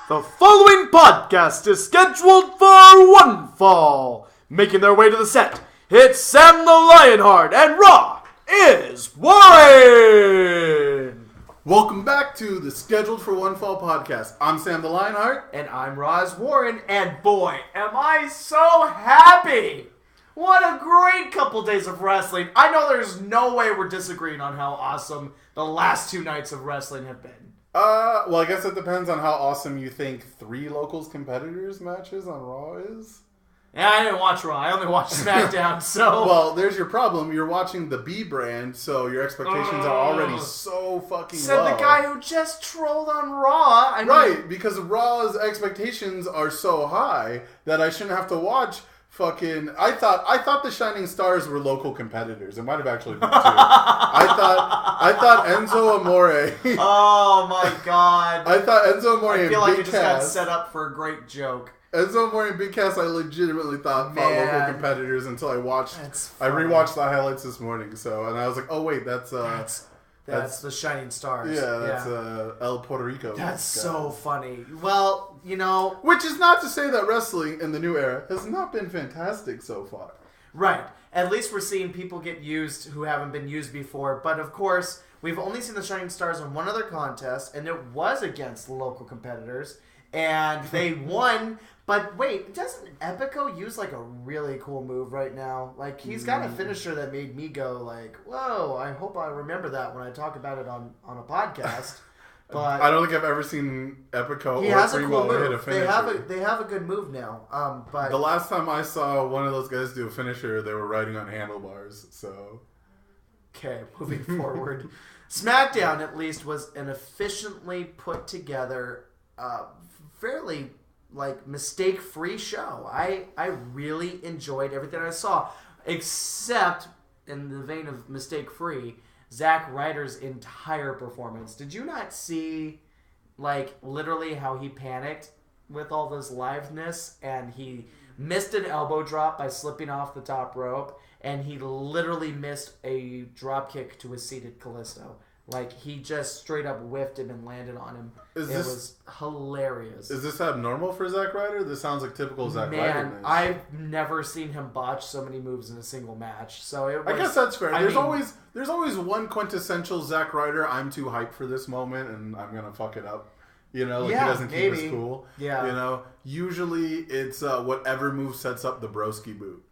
The following podcast is scheduled for one fall. Making their way to the set, it's Sam the Lionheart, and Raw is Warren! Welcome back to the Scheduled for One Fall podcast. I'm Sam the Lionheart. And I'm Roz Warren, and boy, am I so happy! What a great couple days of wrestling. I know there's no way we're disagreeing on how awesome the last two nights of wrestling have been. Well, I guess it depends on how awesome you think 3 locals competitors matches on Raw is. Yeah, I didn't watch Raw. I only watched SmackDown, so... Well, there's your problem. You're watching the B brand, so your expectations are already so fucking low. Said the guy who just trolled on Raw. Right, because Raw's expectations are so high that I shouldn't have to watch fucking... I thought the Shining Stars were local competitors. It might have actually been 2. I thought Enzo Amore... Oh my god. I thought Enzo Amore and Big Cass... I feel like it just got set up for a great joke. Enzo Amore and Big Cass, I legitimately thought local competitors until I rewatched the highlights this morning. And I was like, oh wait, that's the Shining Stars. Yeah, that's El Puerto Rico. That's so funny. Well, you know, which is not to say that wrestling in the new era has not been fantastic so far. Right. At least we're seeing people get used who haven't been used before. But of course, we've only seen the Shining Stars in one other contest, and it was against local competitors, and they won. But wait, doesn't Epico use like a really cool move right now? Like he's got a finisher that made me go like, "Whoa!" I hope I remember that when I talk about it on a podcast. But I don't think I've ever seen Epico he or has Primo a cool hit a move. finisher. They have a good move now. But the last time I saw one of those guys do a finisher, they were riding on handlebars. So okay, moving forward, SmackDown at least was an efficiently put together, fairly mistake-free show. I really enjoyed everything I saw, except in the vein of mistake-free, Zack Ryder's entire performance. Did you not see, literally how he panicked with all this liveness, and he missed an elbow drop by slipping off the top rope, and he literally missed a drop kick to a seated Kalisto. He just straight up whiffed him and landed on him. It was hilarious. Is this abnormal for Zack Ryder? This sounds like typical Zack Ryder. Man, I've never seen him botch so many moves in a single match. So I guess that's fair. There's always one quintessential Zack Ryder. I'm too hyped for this moment, and I'm gonna fuck it up. He doesn't keep his cool. Yeah. Usually it's whatever move sets up the broski boot.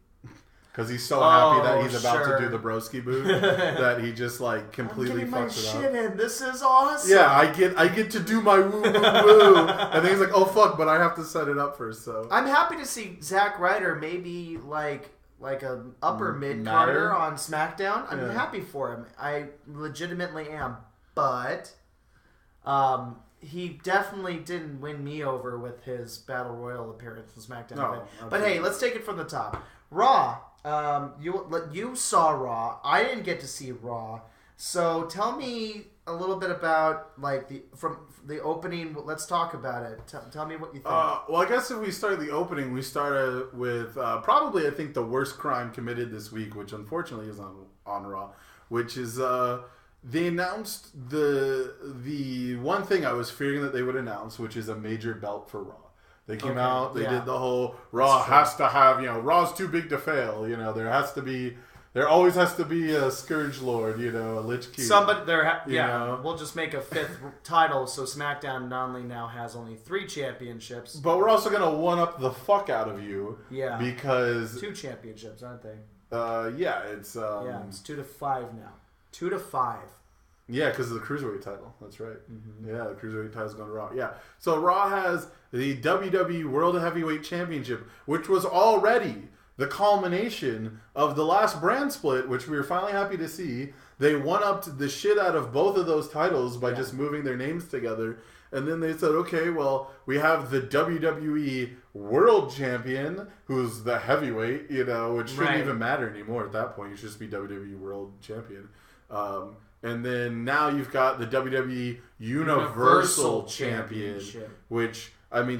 Because he's so happy that he's about to do the broski boot that he just completely fucks it up. I'm getting my shit in. This is awesome. Yeah, I get to do my woo woo woo, and then he's like, oh fuck, but I have to set it up first. So I'm happy to see Zack Ryder maybe like an upper mid carder on SmackDown. I'm happy for him. I legitimately am, but he definitely didn't win me over with his Battle Royal appearance on SmackDown. No, but hey, let's take it from the top. Raw. You saw Raw. I didn't get to see Raw. So tell me a little bit about from the opening. Let's talk about it. Tell me what you think. Well, I guess if we start the opening, we started with probably I think the worst crime committed this week, which unfortunately is on Raw, which is they announced the one thing I was fearing that they would announce, which is a major belt for Raw. They came out, they did the whole Raw has to have, Raw's too big to fail. There always has to be a Scourge Lord, a Lich King. We'll just make a 5th title, so SmackDown not only now has only 3 championships. But we're also going to one-up the fuck out of you. Yeah. Because 2 championships, aren't they? It's... it's 2-5 now. 2-5. Yeah, because of the Cruiserweight title. That's right. Mm-hmm. Yeah, the Cruiserweight title's going to Raw. Yeah. So Raw has the WWE World Heavyweight Championship, which was already the culmination of the last brand split, which we were finally happy to see. They one-upped the shit out of both of those titles by just moving their names together. And then they said, okay, well, we have the WWE World Champion, who's the heavyweight, which shouldn't even matter anymore at that point. You should just be WWE World Champion. And then now you've got the WWE Universal Championship, which,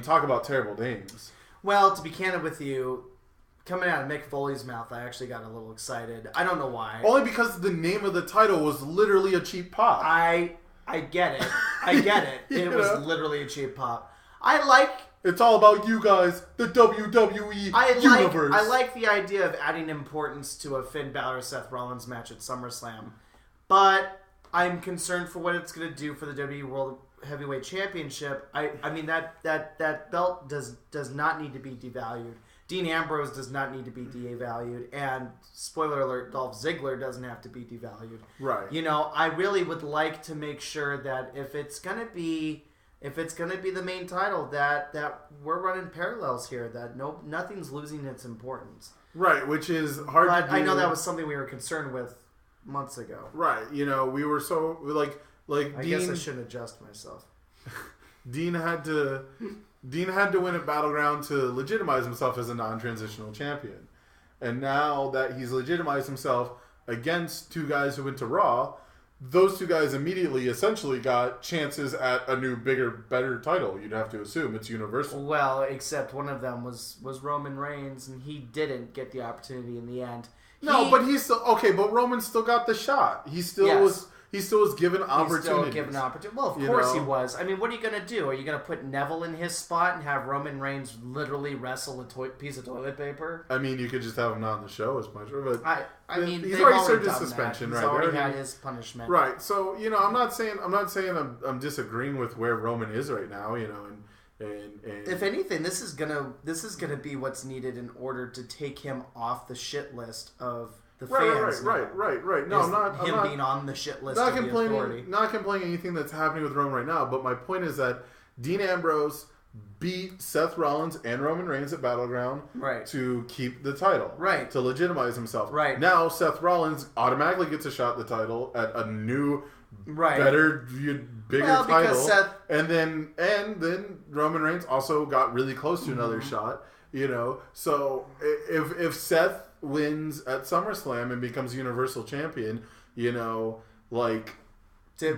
talk about terrible names. Well, to be candid with you, coming out of Mick Foley's mouth, I actually got a little excited. I don't know why. Only because the name of the title was literally a cheap pop. I get it. I get it. It was literally a cheap pop. It's all about you guys, the WWE universe. I like the idea of adding importance to a Finn Balor Seth Rollins match at SummerSlam, but I'm concerned for what it's going to do for the WWE World Heavyweight Championship. I mean that belt does not need to be devalued. Dean Ambrose does not need to be devalued, and spoiler alert, Dolph Ziggler doesn't have to be devalued. Right. You know, I really would like to make sure that if it's gonna be the main title, that we're running parallels here, that nothing's losing its importance. Right, which is hard to do. I know that was something we were concerned with months ago. Right, you know, we were so like I guess I shouldn't adjust myself. Dean had to win at Battleground to legitimize himself as a non-transitional champion. And now that he's legitimized himself against two guys who went to Raw, those two guys immediately essentially got chances at a new, bigger, better title. You'd have to assume it's Universal. Well, except one of them was Roman Reigns, and he didn't get the opportunity in the end. But he's still okay. But Roman still got the shot. He still was. He still was given opportunities. Well, of course he was. I mean, what are you going to do? Are you going to put Neville in his spot and have Roman Reigns literally wrestle a piece of toilet paper? I mean, you could just have him not on the show as much. But I mean, he's already served his suspension, right? He's already had his punishment, right? So you know, I'm not saying I'm disagreeing with where Roman is right now. You know, and if anything, this is gonna be what's needed in order to take him off the shit list of the fans. Right. No, I'm not being on the shit list. Not complaining anything that's happening with Roman right now. But my point is that Dean Ambrose beat Seth Rollins and Roman Reigns at Battleground to keep the title, to legitimize himself. Right now, Seth Rollins automatically gets a shot at the title at a new, better, bigger title, and then Roman Reigns also got really close to another shot. You know, so if Seth wins at SummerSlam and becomes Universal Champion, you know, like...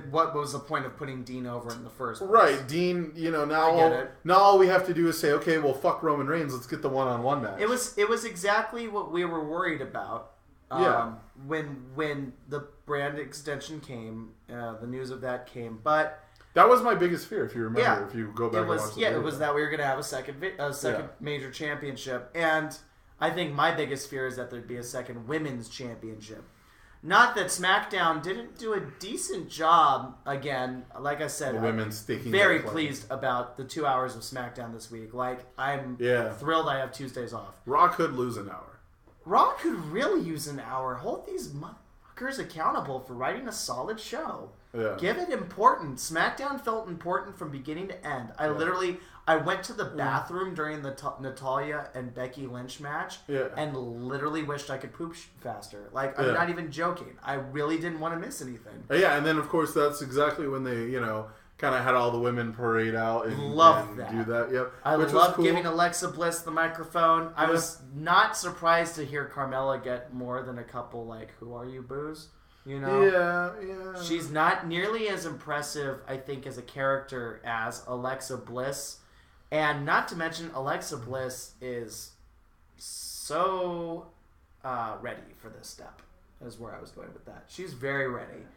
What was the point of putting Dean over in the first place? Right, Dean, you know, now all we have to do is say, okay, well, fuck Roman Reigns, let's get the one-on-one match. It was exactly what we were worried about. When the brand extension came, the news of that came, but... That was my biggest fear, if you remember, if you go back and watch the video. It was that we were going to have a second major championship. And I think my biggest fear is that there'd be a second women's championship. Not that SmackDown didn't do a decent job, again, like I said, I'm very pleased about the 2 hours of SmackDown this week. Like, I'm thrilled I have Tuesdays off. Raw could lose an hour. Raw could really use an hour. Hold these motherfuckers accountable for writing a solid show. Yeah. Give it importance. SmackDown felt important from beginning to end. I went to the bathroom during the Natalya and Becky Lynch match and literally wished I could poop faster. Like, I'm not even joking. I really didn't want to miss anything. Yeah, and then, of course, that's exactly when they, you know, kind of had all the women parade out and do that. Yep. I love giving Alexa Bliss the microphone. I was not surprised to hear Carmella get more than a couple, like, who are you, boos? You know? Yeah. She's not nearly as impressive, I think, as a character as Alexa Bliss. And not to mention, Alexa Bliss is so ready for this step, is where I was going with that. She's very ready.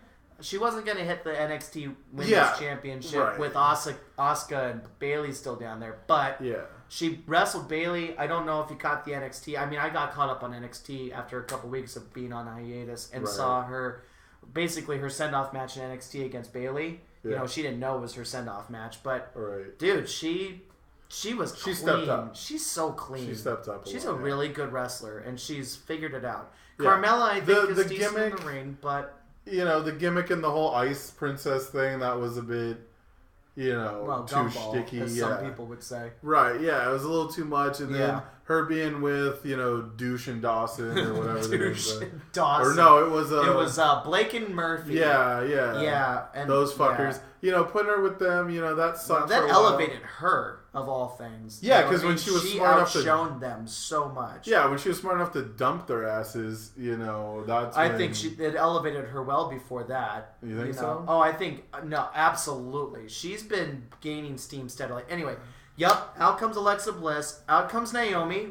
She wasn't going to hit the NXT Women's Championship with Asuka and Bayley still down there, but she wrestled Bayley. I don't know if you caught the NXT. I mean, I got caught up on NXT after a couple weeks of being on hiatus and saw her, basically her send-off match in NXT against Bayley. You know, she didn't know it was her send-off match, but dude, she was clean. She stepped up. She's so clean. She stepped up. She's a really good wrestler, and she's figured it out. Carmella, I think, is decent in the ring, but... You know, the gimmick and the whole Ice Princess thing, that was a bit, you know, too sticky. As some people would say. Right, yeah, it was a little too much. And then her being with, you know, Douche and Dawson or whatever it is. Douche and Dawson. Or no, it was... it was Blake and Murphy. Yeah. And those fuckers. Yeah. You know, putting her with them, you know, that sucks. That elevated her, of all things. Yeah, because when she was smart enough to... She outshone them so much. Yeah, when she was smart enough to dump their asses, you know, that's I think it elevated her well before that. You think so? Oh, I think... No, absolutely. She's been gaining steam steadily. Anyway... Yep, out comes Alexa Bliss. Out comes Naomi.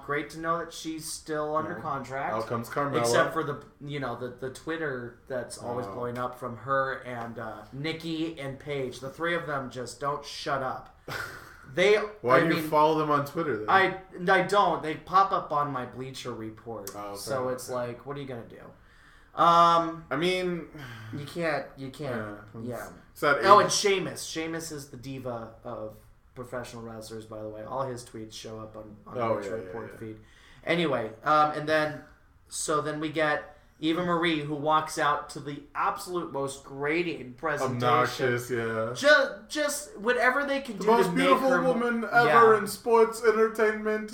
Great to know that she's still under contract. Out comes Carmella. Except for the Twitter that's always blowing up from her and Nikki and Paige. The three of them just don't shut up. Why do you follow them on Twitter then? I don't. They pop up on my Bleacher Report. Oh, so it's like, what are you gonna do? I mean, you can't. Yeah. And Sheamus. Sheamus is the diva of professional wrestlers, by the way. All his tweets show up on the Bleacher Report feed. Anyway, and then we get Eva Marie, who walks out to the absolute most grating presentation. Obnoxious, yeah. Just whatever they can do to make her... The most beautiful woman ever in sports entertainment.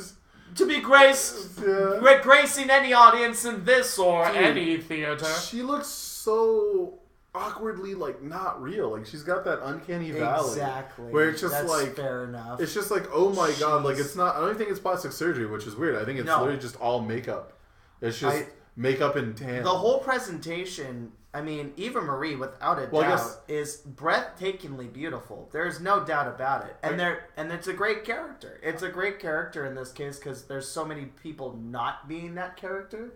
To be gracing any audience in this or any theater. She looks so awkwardly, like, not real. Like, she's got that uncanny valley. Exactly. Where it's just That's like... fair enough. It's just like, oh my god, like, it's not... I don't think it's plastic surgery, which is weird. I think it's literally just all makeup. It's just... makeup and tan. The whole presentation, I mean, Eva Marie, without a doubt, is breathtakingly beautiful. There's no doubt about it. And it's a great character. It's a great character in this case because there's so many people not being that character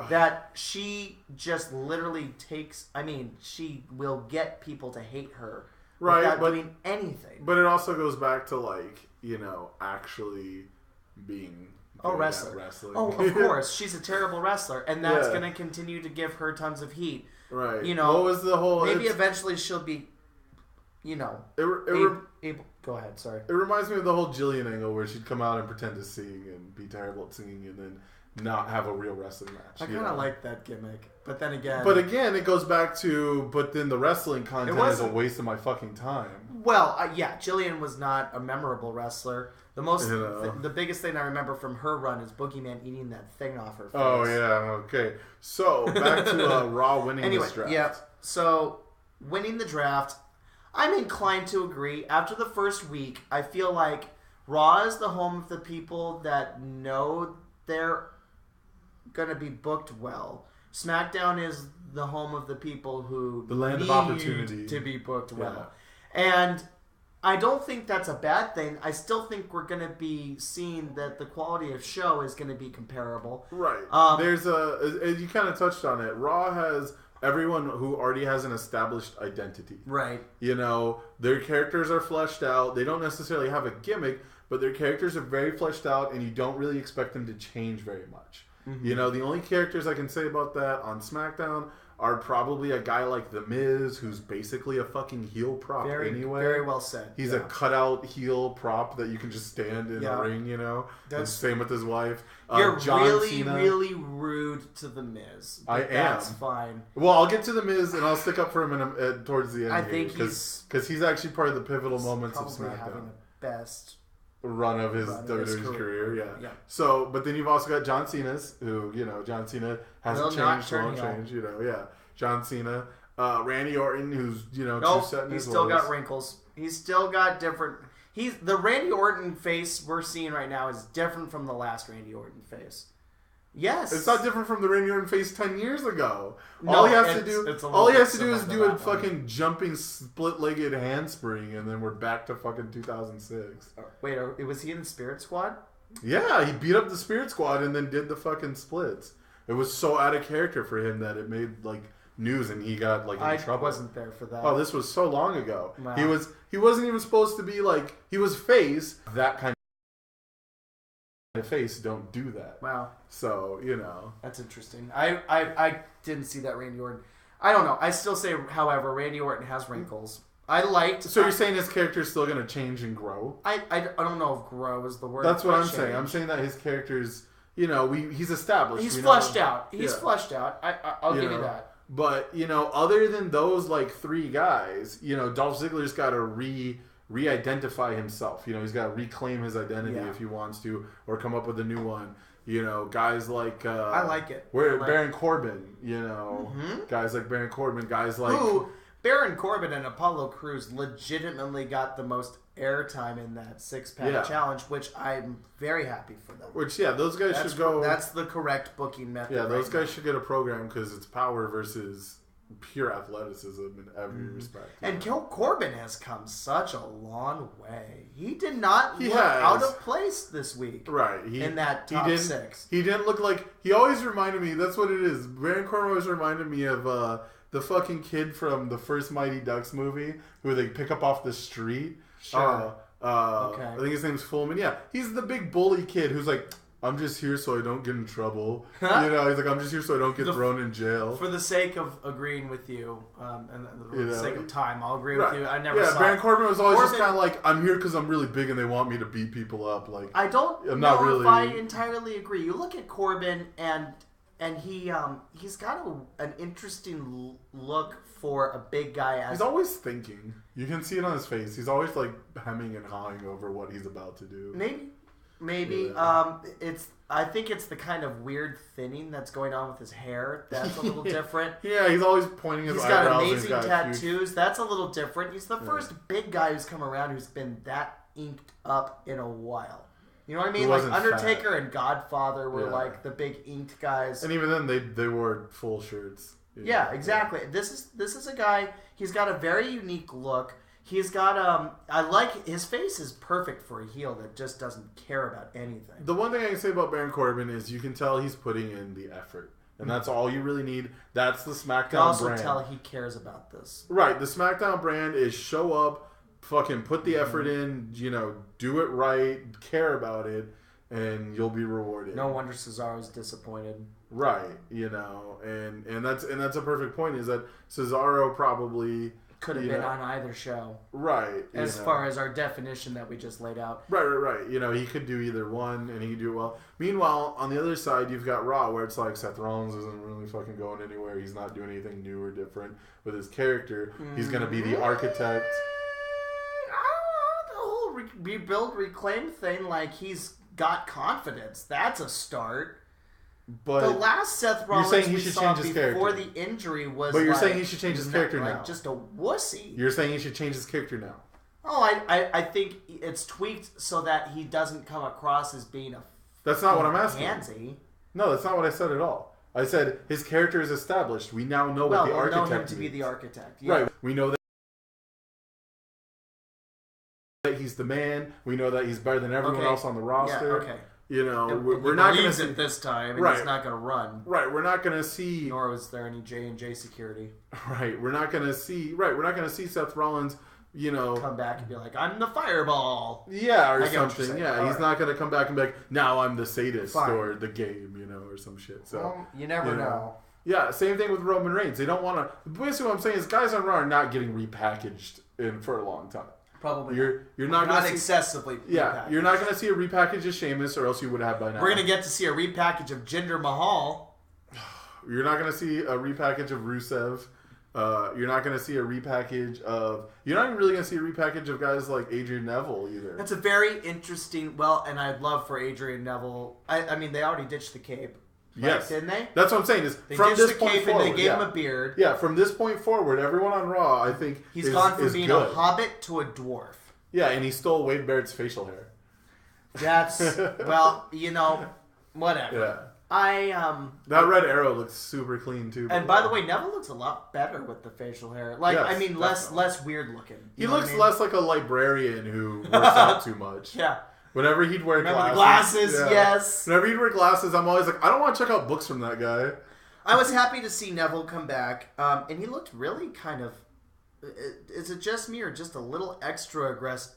that she just literally takes... I mean, she will get people to hate her without doing anything. But it also goes back to, like, actually being... wrestling. Oh, of course. She's a terrible wrestler, and that's going to continue to give her tons of heat. Right. What was the whole... Maybe eventually she'll be, able... Go ahead, sorry. It reminds me of the whole Jillian angle where she'd come out and pretend to sing and be terrible at singing and then not have a real wrestling match. I kind of like that gimmick, but then again... But again, it goes back to, but then the wrestling content is a waste of my fucking time. Well, Jillian was not a memorable wrestler. The biggest thing I remember from her run is Boogeyman eating that thing off her face. Oh, yeah, okay. So, back to Raw winning this draft. Yeah, so, winning the draft, I'm inclined to agree. After the first week, I feel like Raw is the home of the people that know they're going to be booked well. SmackDown is the home of the people who the land of opportunity to be booked well. And I don't think that's a bad thing. I still think we're going to be seeing that the quality of show is going to be comparable. Right. You kind of touched on it. Raw has everyone who already has an established identity. Right. Their characters are fleshed out. They don't necessarily have a gimmick, but their characters are very fleshed out, and you don't really expect them to change very much. Mm-hmm. The only characters I can say about that on SmackDown are probably a guy like The Miz, who's basically a fucking heel prop anyway. Very well said. He's a cutout heel prop that you can just stand in the ring, And same with his wife. You're John really, Cena. really rude to The Miz. I am. That's fine. Well, I'll get to The Miz, and I'll stick up for him towards the end. I think because he's actually part of the pivotal moments of SmackDown. Having the best run of his WWE career. Yeah. So, but then you've also got John Cena's, who, John Cena hasn't changed, won't change, John Cena. Randy Orton, who's, true set in his still got wrinkles. He's still got different... The Randy Orton face we're seeing right now is different from the last Randy Orton face. Yes. It's not different from the Randy Orton face 10 years ago. All he has to do is do a fucking jumping split-legged handspring, and then we're back to fucking 2006. Wait, was he in the Spirit Squad? Yeah, he beat up the Spirit Squad and then did the fucking splits. It was so out of character for him that it made news, and he got in trouble. I wasn't there for that. Oh, this was so long ago. Wow. He wasn't even supposed to be he was face. That kind of face don't do that. Wow. So that's interesting. I didn't see that Randy Orton. I don't know. I still say, however, Randy Orton has wrinkles. So you're saying his character is still going to change and grow? I don't know if grow is the word. That's what I'm saying. I'm saying that his character's he's established. He's fleshed out. He's fleshed out. I'll give you that. But other than those three guys, Dolph Ziggler's got to re-identify himself. He's got to reclaim his identity if he wants to, or come up with a new one. Guys like I like it. Baron Corbin. Guys like Baron Corbin. Guys like Baron Corbin and Apollo Crews legitimately got the most airtime in that six-pack challenge, which I'm very happy for them. Those guys should go. That's the correct booking method. Yeah, those guys should get a program because it's power versus pure athleticism in every respect. And Corbin has come such a long way. He did not look out of place this week. Right. In that top six. He didn't look like... He always reminded me... That's what it is. Baron Corbin always reminded me of the fucking kid from the first Mighty Ducks movie who they pick up off the street. Sure. I think his name's Fullman. Yeah, he's the big bully kid who's like, I'm just here so I don't get in trouble. He's like, I'm just here so I don't get thrown in jail. For the sake of agreeing with you, and for the sake of time, I'll agree with you. I never saw Baron Corbin was always just kind of like, I'm here because I'm really big and they want me to beat people up. Like, I don't know if I entirely agree. You look at Corbin and he's got an interesting look for a big guy. He's always thinking. You can see it on his face. He's always like hemming and hawing over what he's about to do. Maybe. Yeah. I think it's the kind of weird thinning that's going on with his hair. That's a little different. Yeah, he's always pointing his eyebrows. He's got amazing tattoos. Huge... That's a little different. He's the first big guy who's come around who's been that inked up in a while. You know what I mean? Like Undertaker and Godfather were like the big inked guys. And even then, they wore full shirts. Yeah, exactly. This is a guy. He's got a very unique look. He's got I like his face is perfect for a heel that just doesn't care about anything. The one thing I can say about Baron Corbin is you can tell he's putting in the effort, and that's all you really need. That's the SmackDown brand. You can also tell he cares about this. Right, the SmackDown brand is show up, fucking put the effort in, do it right, care about it, and you'll be rewarded. No wonder Cesaro's disappointed. Right, and that's a perfect point. Is that Cesaro probably could have been on either show. Right. As far as our definition that we just laid out. Right. He could do either one, and he could do it well. Meanwhile, on the other side, you've got Raw, where it's like Seth Rollins isn't really fucking going anywhere. He's not doing anything new or different with his character. He's going to be the architect. The whole rebuild, reclaim thing, like he's got confidence. That's a start. But the last Seth Rollins you're saying he should change his before character. the injury was. But you're saying he should change his character now. Just a wussy. You're saying he should change his character now. Oh, I think it's tweaked so that he doesn't come across as being a. That's not what I'm asking. Pansy. No, that's not what I said at all. I said his character is established. We now know what the architect know him means. To be the architect. Yeah. Right. We know that he's the man. We know that he's better than everyone else on the roster. Yeah, okay. We're not going to see it this time, and he's not going to run. Right, we're not going to see. Nor was there any J&J security. Right, we're not going to see. Right, we're not going to see Seth Rollins. Come back and be like, I'm the Fireball. Yeah, or something. Yeah, he's not going to come back and be like, now I'm the sadist or the game, or some shit. So you never know. Yeah, same thing with Roman Reigns. They don't want to. Basically, what I'm saying is, guys on Raw are not getting repackaged for a long time. Probably you're not excessively. Yeah, you're not going to see a repackage of Sheamus, or else you would have by now. We're going to get to see a repackage of Jinder Mahal. You're not going to see a repackage of Rusev. You're not going to see a repackage of. You're not even really going to see a repackage of guys like Adrian Neville either. That's a very interesting. Well, and I'd love for Adrian Neville. I mean, they already ditched the cape. Right? Yes, didn't they? That's what I'm saying. Is they from this the point cape forward, and they gave him a beard. Yeah, from this point forward, everyone on Raw, I think, he's gone from being a hobbit to a dwarf. Yeah, and he stole Wade Barrett's facial hair. That's whatever. Yeah. That red arrow looks super clean too. And by the way, Neville looks a lot better with the facial hair. Less weird looking. He looks less like a librarian who works out too much. Yeah. Whenever he'd wear glasses, yes. Whenever he'd wear glasses, I'm always like, I don't want to check out books from that guy. I was happy to see Neville come back, and he looked really kind of. Is it just me or just a little extra aggressive,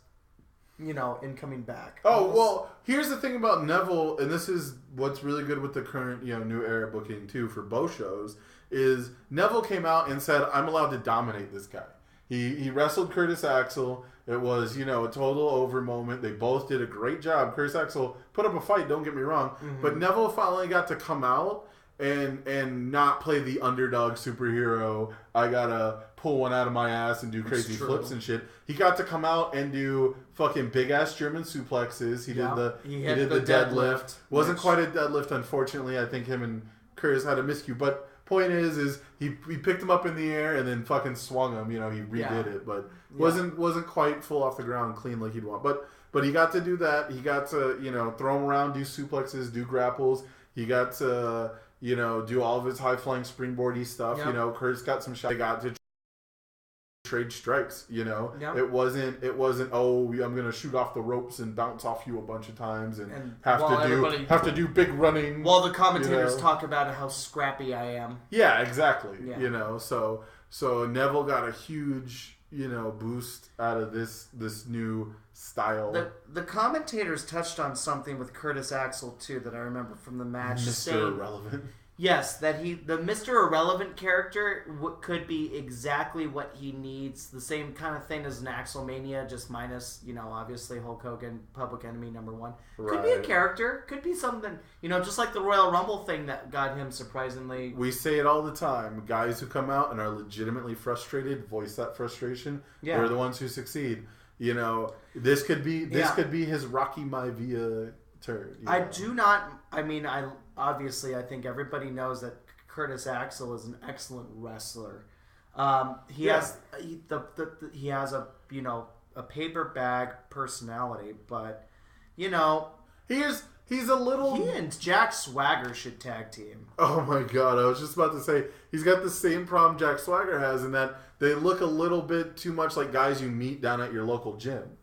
in coming back? Well, here's the thing about Neville, and this is what's really good with the current, new era booking too for both shows, is Neville came out and said, I'm allowed to dominate this guy. He wrestled Curtis Axel. It was, a total over moment. They both did a great job. Curtis Axel put up a fight, don't get me wrong. Mm-hmm. But Neville finally got to come out and not play the underdog superhero. I gotta pull one out of my ass and do crazy flips and shit. He got to come out and do fucking big ass German suplexes. He did the deadlift. Wasn't quite a deadlift, unfortunately. I think him and Curtis had a miscue. But point is he picked him up in the air and then fucking swung him. He redid it, but wasn't quite full off the ground clean like he'd want. But he got to do that. He got to throw him around, do suplexes, do grapples. He got to do all of his high flying springboardy stuff. Yep. Curtis got some shots. They got to trade strikes. Yep. It wasn't. I'm gonna shoot off the ropes and bounce off you a bunch of times and have to do big running. While the commentators talk about how scrappy I am. Yeah, exactly. Yeah. So Neville got a huge boost out of this new style. The commentators touched on something with Curtis Axel too that I remember from the match. Mr. Irrelevant. Yes, that the Mr. Irrelevant character could be exactly what he needs. The same kind of thing as an Axelmania, just minus, obviously Hulk Hogan, Public Enemy #1. Could be a character. Could be something, just like the Royal Rumble thing that got him surprisingly. We say it all the time. Guys who come out and are legitimately frustrated, voice that frustration. Yeah. They're the ones who succeed. This could be his Rocky Maivia turn. Obviously, I think everybody knows that Curtis Axel is an excellent wrestler. He has a paper bag personality, but he's a little. He and Jack Swagger should tag team. Oh my god! I was just about to say he's got the same problem Jack Swagger has in that they look a little bit too much like guys you meet down at your local gym.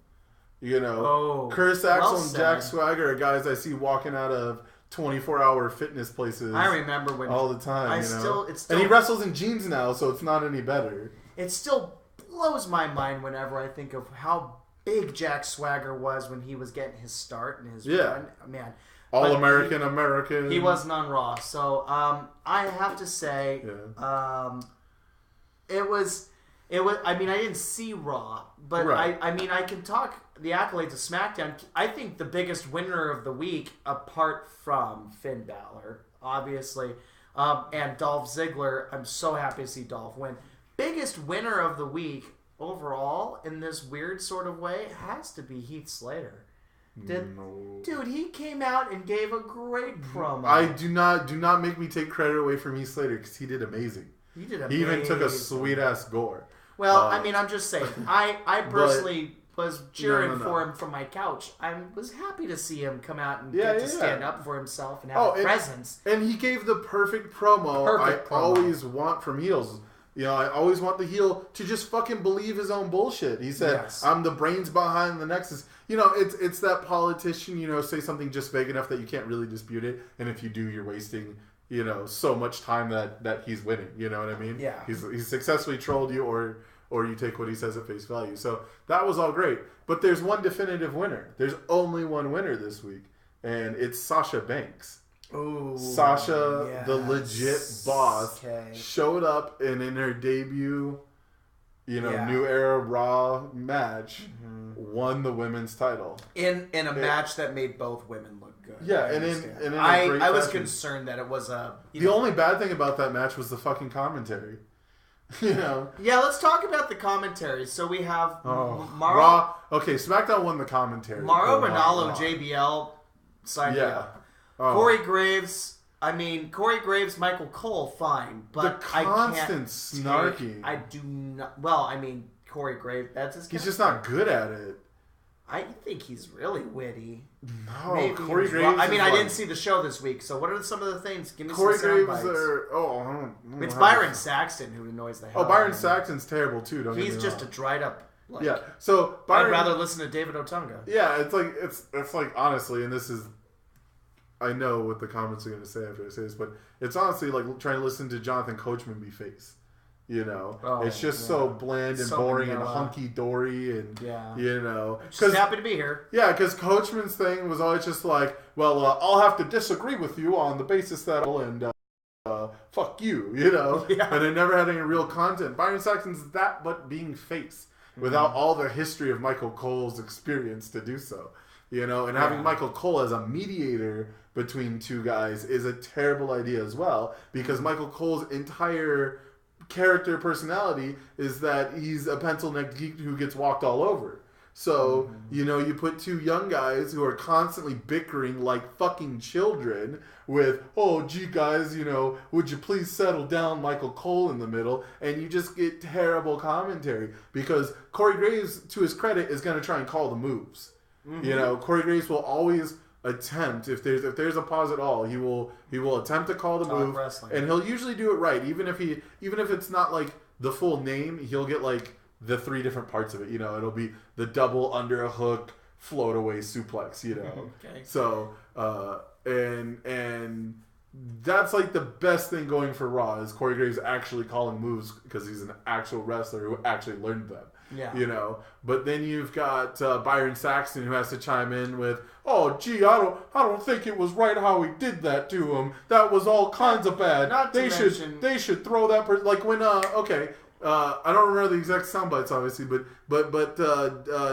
Curtis Axel and Jack Swagger are guys I see walking out of 24-hour fitness places. I remember when all the time. It's still, and he wrestles in jeans now, so it's not any better. It still blows my mind whenever I think of how big Jack Swagger was when he was getting his start and his run. Man, All-American. He wasn't on Raw, so I have to say, it was. I mean, I didn't see Raw, but right. I can talk the accolades of SmackDown. I think the biggest winner of the week, apart from Finn Balor, obviously, and Dolph Ziggler. I'm so happy to see Dolph win. Biggest winner of the week overall in this weird sort of way has to be Heath Slater. Dude, he came out and gave a great promo. I do not make me take credit away from Heath Slater because he did amazing. He did amazing. He even took a sweet ass gore. Well, I'm just saying. I personally was cheering for him from my couch. I was happy to see him come out and get to stand up for himself and have a presence. And he gave the perfect promo I always want from heels. I always want the heel to just fucking believe his own bullshit. He said, I'm the brains behind the Nexus. It's that politician, say something just vague enough that you can't really dispute it. And if you do, you're wasting so much time that he's winning. You know what I mean? Yeah. He's successfully trolled you or you take what he says at face value. So that was all great. But there's one definitive winner. There's only one winner this week. And it's Sasha Banks. Ooh, Sasha, the legit boss, showed up and in her debut, New Era Raw match, won the women's title. In a match that made both women look good. Yeah, I was concerned that it was a... The only bad thing about that match was the fucking commentary. Yeah, let's talk about the commentary. So we have Raw. Okay, SmackDown won the commentary. Mauro Ranallo, JBL, signed up. Corey Graves, Michael Cole, fine, but the constant snarky. I do not. Well, Corey Graves, that's his. He's just not good at it. I think he's really witty. No, maybe Corey Graves. I didn't see the show this week, so what are some of the things? Give me Corey some sound Graves bites. It's Byron Saxton who annoys the hell. Byron Saxton's terrible too. He's just a dried up. So I'd rather listen to David Otunga. Yeah, it's like honestly, and this is. I know what the comments are going to say after I say this, but it's honestly like trying to listen to Jonathan Coachman be face. It's just so bland and boring and hunky-dory and, Just happy to be here. Yeah, because Coachman's thing was always just like, well, I'll have to disagree with you on the basis that fuck you, And it never had any real content. Byron Saxton's that but being face without all the history of Michael Cole's experience to do so. And having Michael Cole as a mediator between two guys is a terrible idea as well, because Michael Cole's entire character personality is that he's a pencil-necked geek who gets walked all over. So, you put two young guys who are constantly bickering like fucking children with, oh, gee, guys, would you please settle down, Michael Cole in the middle, and you just get terrible commentary, because Corey Graves, to his credit, is going to try and call the moves. Corey Graves will always attempt, if there's a pause at all, he will attempt to call the move, and he'll usually do it right. Even if it's not like the full name, he'll get like the three different parts of it. It'll be the double under a hook, float away suplex. Okay. So and that's like the best thing going for Raw is Corey Graves actually calling moves because he's an actual wrestler who actually learned them. Yeah. You know, but then you've got Byron Saxton who has to chime in with, "Oh, gee, I don't think it was right how he did that to him. That was all kinds of bad. Not to mention, they should throw that person like when I don't remember the exact sound bites, obviously, but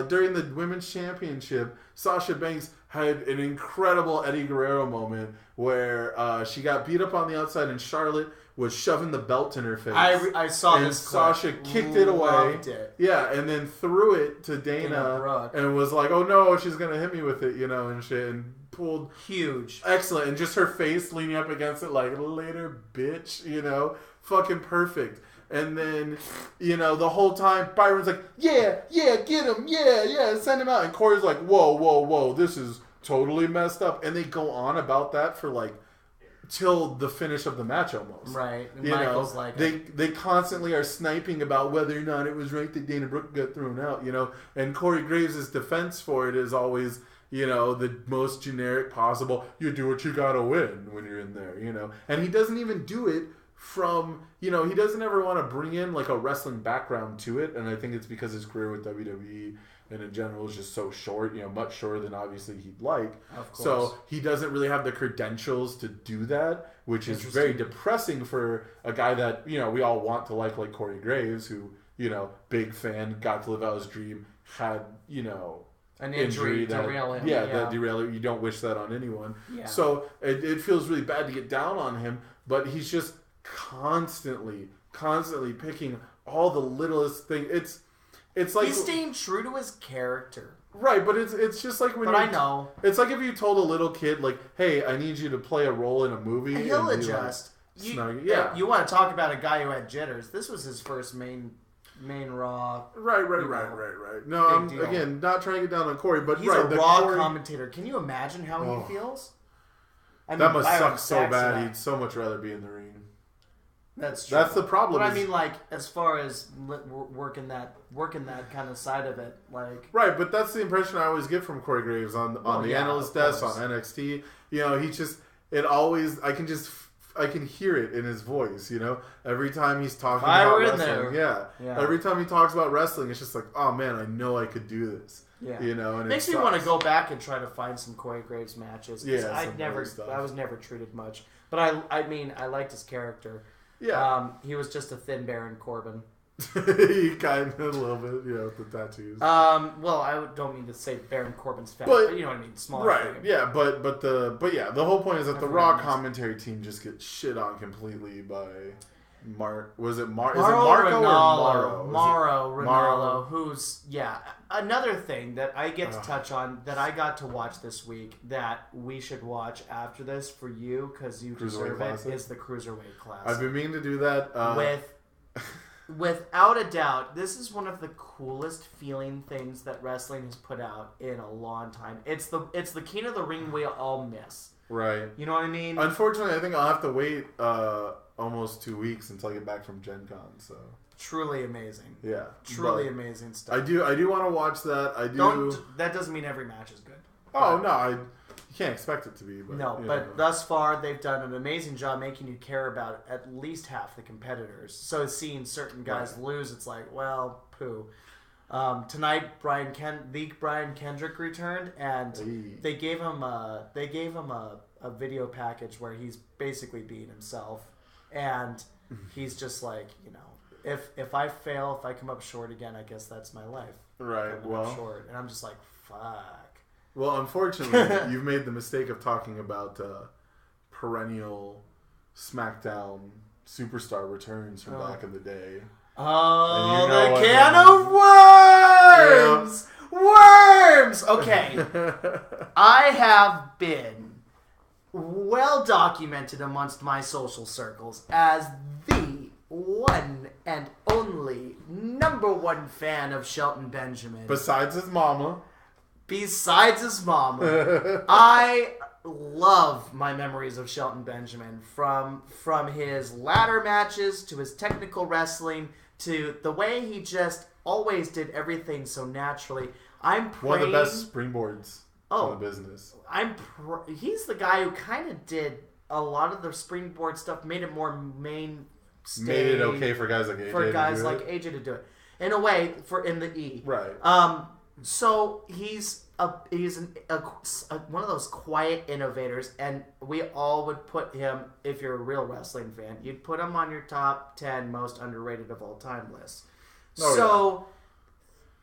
during the women's championship, Sasha Banks had an incredible Eddie Guerrero moment where she got beat up on the outside and Charlotte was shoving the belt in her face. I saw and this Sasha clip. kicked it away. Loved it. Yeah, and then threw it to Dana and was like, "Oh no, she's gonna hit me with it," you know, and shit, and pulled huge, excellent, and just her face leaning up against it like, "Later, bitch," you know, fucking perfect. And then, you know, the whole time Byron's like, "Yeah, get him, yeah, send him out," and Corey's like, "Whoa, this is totally messed up," and they go on about that for like till the finish of the match almost. Right. And you Michael's know, like, they constantly are sniping about whether or not it was right that Dana Brooke got thrown out, you know, and Corey Graves' defense for it is always, you know, the most generic possible. You do what you gotta win when you're in there, you know, and he doesn't even do it from, you know, he doesn't ever want to bring in like a wrestling background to it, and I think it's because his career with WWE and in general is just so short, you know, much shorter than obviously he'd like. Of course. So he doesn't really have the credentials to do that, which is very depressing for a guy that, you know, we all want to like Corey Graves, who, you know, big fan, got to live out his dream, had, you know, an injury that derail him. Yeah, that derail him. You don't wish that on anyone. Yeah. So it feels really bad to get down on him, but he's just constantly picking all the littlest thing. It's like he's staying true to his character. Right, but it's just like when But I know. It's like if you told a little kid, like, "Hey, I need you to play a role in a movie." And he'll adjust. Yeah. You want to talk about a guy who had jitters. This was his first main Raw. Right. No, I'm deal. again not trying to get down on Corey, but he's a Raw commentator. Can you imagine how he feels? I mean, that must Byron suck so Saxton, bad. He'd so much rather be in the ring. That's true. That's the problem. But I mean, like, as far as working that kind of side of it, like, right. But that's the impression I always get from Corey Graves on the analyst desk on NXT. You know, he just I can hear it in his voice. You know, every time he's talking about wrestling, yeah. Every time he talks about wrestling, it's just like, oh man, I know I could do this. Yeah. You know, and it makes me want to go back and try to find some Corey Graves matches. Yeah, I was never treated much, but I mean, I liked his character. Yeah. He was just a thin Baron Corbin. He kind of a little bit, you know, with the tattoos. Well, I don't mean to say Baron Corbin's fat, but you know what I mean, smaller. Right. Frame. Yeah, but yeah, the whole point is that the Raw commentary team just gets shit on completely by Was it Marco or Mauro? Mauro Ranallo, who's another thing that I get to touch on that I got to watch this week that we should watch after this for you because you deserve it is the Cruiserweight Classic. I've been meaning to do that without a doubt. This is one of the coolest feeling things that wrestling has put out in a long time. It's the King of the Ring we all miss. Right. You know what I mean? Unfortunately, I think I'll have to wait almost 2 weeks until I get back from Gen Con. So truly amazing. Yeah. Truly amazing stuff. I do want to watch that. That doesn't mean every match is good. Oh no, you can't expect it to be. But, but thus far they've done an amazing job making you care about at least half the competitors. So seeing certain guys lose, it's like, well, poo. Tonight, Brian Kendrick returned, and they gave him a video package where he's basically being himself, and he's just like, if I fail, if I come up short again, I guess that's my life. Right. Short, and I'm just like, fuck. Well, unfortunately, you've made the mistake of talking about perennial SmackDown superstar returns from back in the day. Oh, the can of worms! Yeah. Worms! Okay. I have been well documented amongst my social circles as the one and only #1 fan of Shelton Benjamin. Besides his mama. I love my memories of Shelton Benjamin from his ladder matches to his technical wrestling to the way he just always did everything so naturally. I'm praying, one of the best springboards in the business. He's the guy who kind of did a lot of the springboard stuff, made it more mainstay. Made it okay for guys like AJ AJ to do it. in a way in the E. Right. So he's one of those quiet innovators, and we all would put him, if you're a real wrestling fan, you'd put him on your top 10 most underrated of all time list.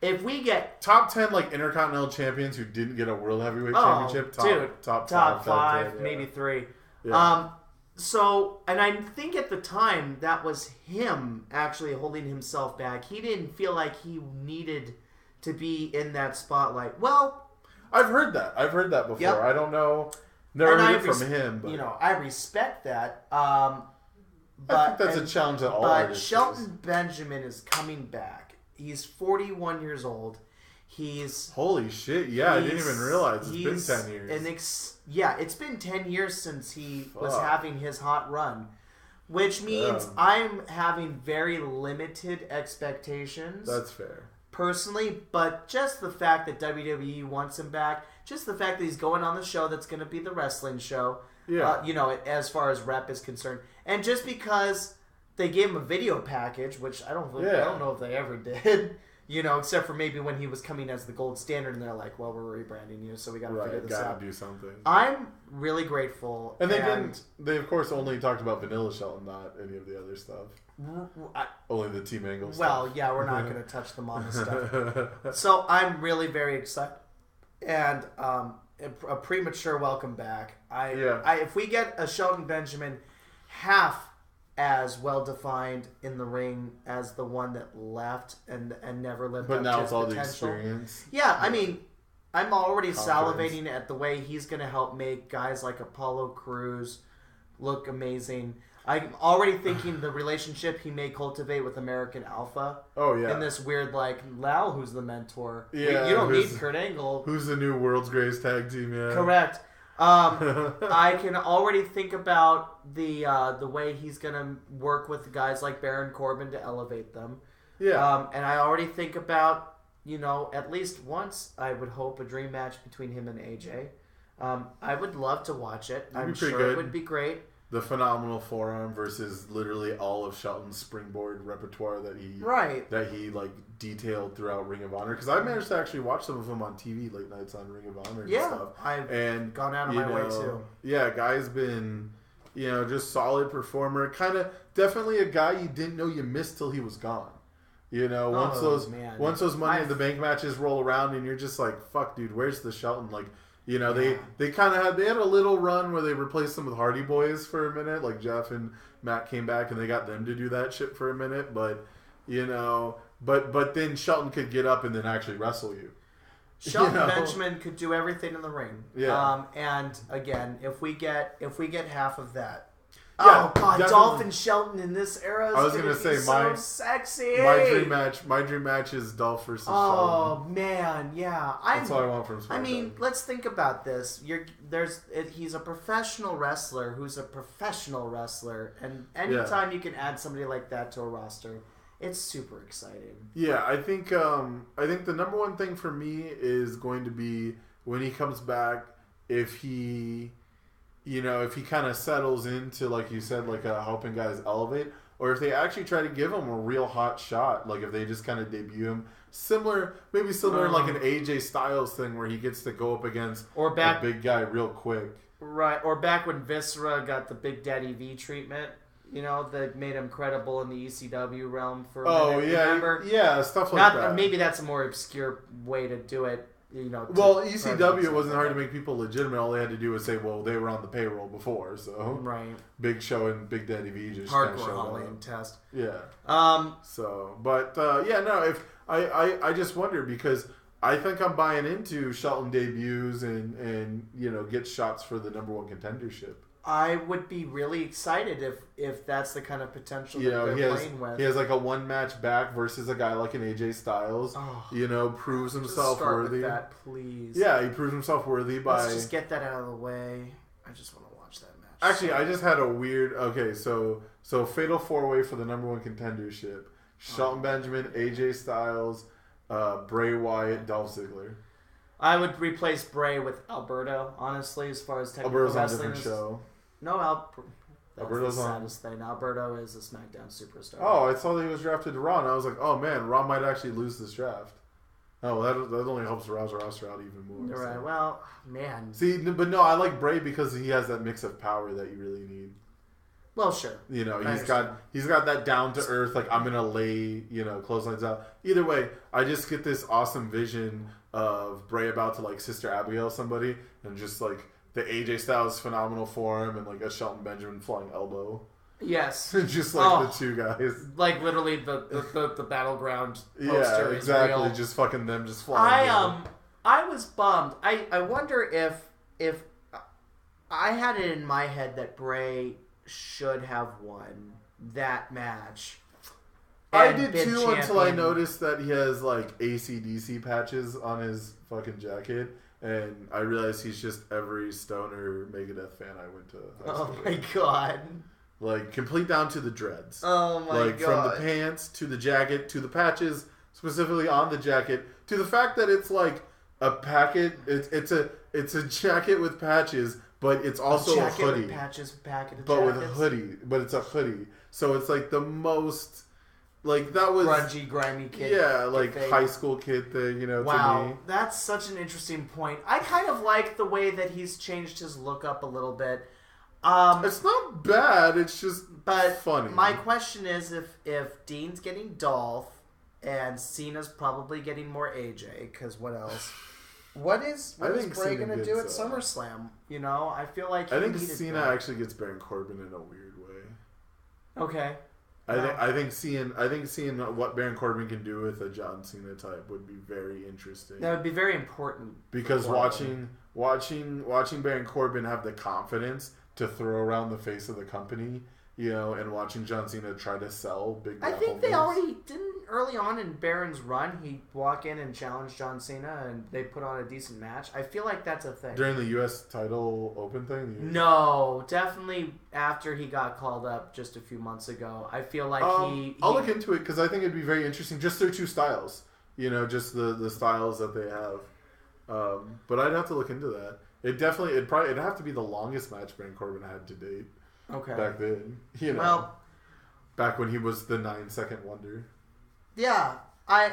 If we get top 10 like Intercontinental champions who didn't get a World Heavyweight Championship, top 5, maybe 3. Yeah. And I think at the time that was him actually holding himself back. He didn't feel like he needed to be in that spotlight. Well, I've heard that before. Yep. I don't know. Never heard it from him. But I respect that. I think that's a challenge that all artists Shelton Benjamin is coming back. He's 41 years old. Holy shit! Yeah, I didn't even realize it's been 10 years. It's been 10 years since he was having his hot run, which means I'm having very limited expectations. That's fair. Personally, but just the fact that WWE wants him back, just the fact that he's going on the show that's going to be the wrestling show, as far as rep is concerned, and just because they gave him a video package, which I don't know if they ever did, except for maybe when he was coming as the gold standard, and they're like, well, we're rebranding you, so we got to figure this out. Do something. I'm really grateful. And they of course only talked about Vanilla Shelton, not any of the other stuff. Only the Team Angle stuff. Well, yeah, we're not going to touch the Mama stuff. So I'm really very excited. And a premature welcome back. If we get a Shelton Benjamin half as well defined in the ring as the one that left and never lived up to his potential. But now it's all the experience. Yeah, I mean, I'm already salivating at the way he's going to help make guys like Apollo Crews look amazing. I'm already thinking the relationship he may cultivate with American Alpha. Oh, yeah. And this weird, Lal, who's the mentor. Yeah. You don't need Kurt Angle. Who's the new world's greatest tag team, yeah. Correct. I can already think about the way he's going to work with guys like Baron Corbin to elevate them. Yeah. And I already think about, at least once, I would hope, a dream match between him and AJ. I would love to watch it. I'm sure it would be great. The phenomenal forearm versus literally all of Shelton's springboard repertoire that he detailed throughout Ring of Honor. Because I managed to actually watch some of them on TV late nights on Ring of Honor and stuff. I've gone out of my way too. Yeah, guy's been just solid performer. Kind of definitely a guy you didn't know you missed till he was gone. Once those Money in the Bank matches roll around and you're just like, fuck, dude, where's the Shelton? They kind of had a little run where they replaced them with Hardy Boys for a minute. Like Jeff and Matt came back and they got them to do that shit for a minute. But but then Shelton could get up and then actually wrestle you. Shelton Benjamin could do everything in the ring. Yeah. And again, if we get half of that. Yeah, oh God, definitely. Dolphin Shelton in this era is going to say so sexy. My dream match is Dolph versus Shelton. Oh man, yeah. That's all I want from SmackDown. I mean, let's think about this. He's a professional wrestler who's a professional wrestler, and anytime you can add somebody like that to a roster, it's super exciting. Yeah, I think the number one thing for me is going to be when he comes back, if he kind of settles into, like you said, helping guys elevate, or if they actually try to give him a real hot shot, if they just kind of debut him, similar like an AJ Styles thing where he gets to go up against a big guy real quick. Right, or back when Viscera got the Big Daddy V treatment, that made him credible in the ECW realm for a minute. Remember? Yeah, stuff like that. Maybe that's a more obscure way to do it. ECW, it wasn't hard to make people legitimate. All they had to do was say, well, they were on the payroll before, so Big Show and Big Daddy V just hardcore Hollywood test. Yeah. If I just wonder because I think I'm buying into Shelton debuts and get shots for the number one contendership. I would be really excited if that's the kind of potential that they're playing with. He has a one match back versus a guy like an AJ Styles. Proves himself worthy. With that, please. Yeah, he proves himself worthy by. Let's just get that out of the way. I just want to watch that match. Actually, I just had a weird. Okay, so fatal 4-way for the number one contendership: Shelton Benjamin, AJ Styles, Bray Wyatt, Dolph Ziggler. I would replace Bray with Alberto, honestly, as far as technical Alberto's wrestling on a different show. No, That's Alberto's the on. saddest thing. Alberto is a SmackDown superstar. Oh, I saw that he was drafted to Raw, and I was like, oh man, Raw might actually lose this draft. Oh, that only helps Raw's roster out even more. You're right. So. Well, man. See, but no, I like Bray because he has that mix of power that you really need. Well, sure. You know, he's got that down to earth, like I'm gonna lay, clotheslines out. Either way, I just get this awesome vision of Bray about to like Sister Abigail somebody, and just like the AJ Styles phenomenal form, and like a Shelton Benjamin flying elbow. Yes. Just like the two guys. Like literally the battleground poster. Yeah, exactly. Is real. Just fucking them just flying. I was bummed. I wonder if I had it in my head that Bray should have won that match. I did too champion. Until I noticed that he has like AC/DC patches on his fucking jacket, and I realized he's just every stoner Megadeth fan I went to. Oh my god! Like complete down to the dreads. Oh my god! Like from the pants to the jacket to the patches, specifically on the jacket, to the fact that it's like a packet. It's a jacket with patches. But it's also a hoodie. With patches, but with a hoodie. But it's a hoodie. So it's like the most, like that was grungy, grimy kid. Yeah, like thing. High school kid thing, Wow, to me. That's such an interesting point. I kind of like the way that he's changed his look up a little bit. It's not bad. It's just funny. My question is if Dean's getting Dolph and Cena's probably getting more AJ, because what else? What is Bray going to do at SummerSlam? I feel like I think Cena actually gets Baron Corbin in a weird way. Okay. I think seeing what Baron Corbin can do with a John Cena type would be very interesting. That would be very important. Because watching Baron Corbin have the confidence to throw around the face of the company, and watching John Cena try to sell big. I think they already didn't early on in Baron's run. He'd walk in and challenge John Cena, and they put on a decent match. I feel like that's a thing during the U.S. title open thing. No, definitely after he got called up just a few months ago. I feel like I'll look into it because I think it'd be very interesting. Just their two styles, just the styles that they have. But I'd have to look into that. It'd have to be the longest match Baron Corbin had to date. Okay. Back then, back when he was the 9-second wonder. Yeah, I'm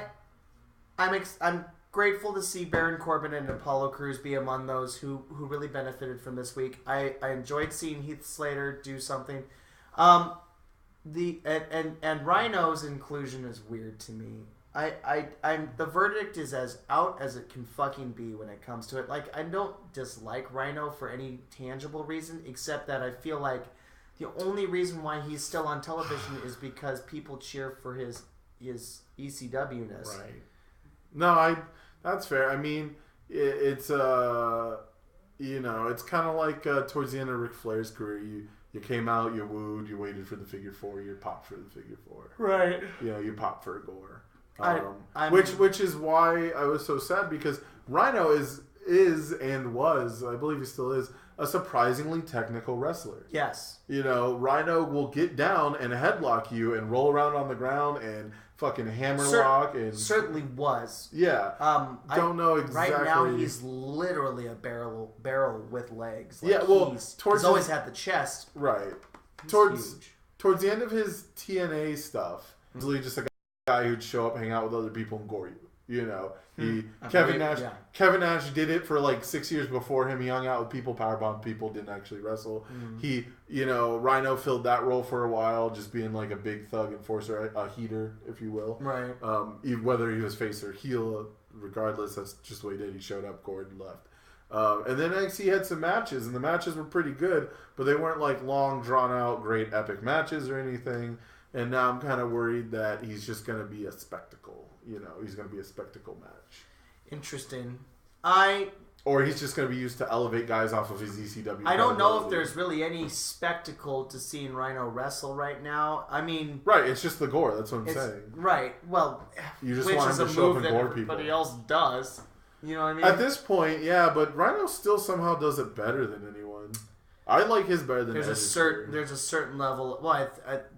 grateful to see Baron Corbin and Apollo Crews be among those who really benefited from this week. I enjoyed seeing Heath Slater do something. And Rhino's inclusion is weird to me. I'm the verdict is as out as it can fucking be when it comes to it. Like, I don't dislike Rhino for any tangible reason, except that I feel like the only reason why he's still on television is because people cheer for his ECW-ness. Right. No, that's fair. I mean, it's kind of like towards the end of Ric Flair's career, you came out, you wooed, you waited for the figure four, you popped for the figure four. Right. You popped for a gore. Which is why I was so sad, because Rhino is and was, I believe he still is, a surprisingly technical wrestler. Yes. Rhino will get down and headlock you and roll around on the ground and fucking hammerlock and certainly was. Yeah. Don't know exactly. Right now he's literally a barrel with legs. Like, yeah. Well, he's always had the chest. Right. He's towards huge. The end of his TNA stuff, he's really just a guy who'd show up, hang out with other people, and gore you. Kevin Nash did it for like 6 years before him. He hung out with people, powerbombed people, didn't actually wrestle. Rhino filled that role for a while, just being like a big thug enforcer, a heater, if you will. Right. Whether he was face or heel, regardless, that's just the way he did. He showed up, gored, and left. And then NXT had some matches, and the matches were pretty good, but they weren't like long, drawn out, great, epic matches or anything. And now I'm kind of worried that he's just going to be a spectacle. He's going to be a spectacle match. Interesting. Or he's just going to be used to elevate guys off of his ECW. I don't know if there's really any spectacle to seeing Rhino wrestle right now. I mean... Right, it's just the gore. That's what I'm saying. Right. Well, you just want him to show up and gore people. Everybody else does. You know what I mean? At this point, yeah, but Rhino still somehow does it better than anyone. I like his better than there's a certain level... Well,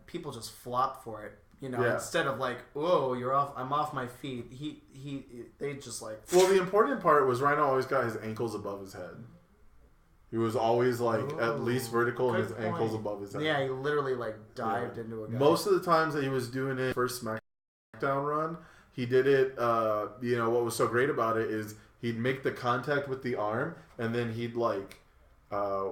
people just flop for it. Instead of like, whoa, I'm off my feet. They just like. Well, the important part was Rhino always got his ankles above his head. He was always like at least vertical and good his ankles point. above his head. Yeah, he literally like dived into a guy. Most of the times that he was doing it first SmackDown run, he did it. What was so great about it is he'd make the contact with the arm, and then he'd like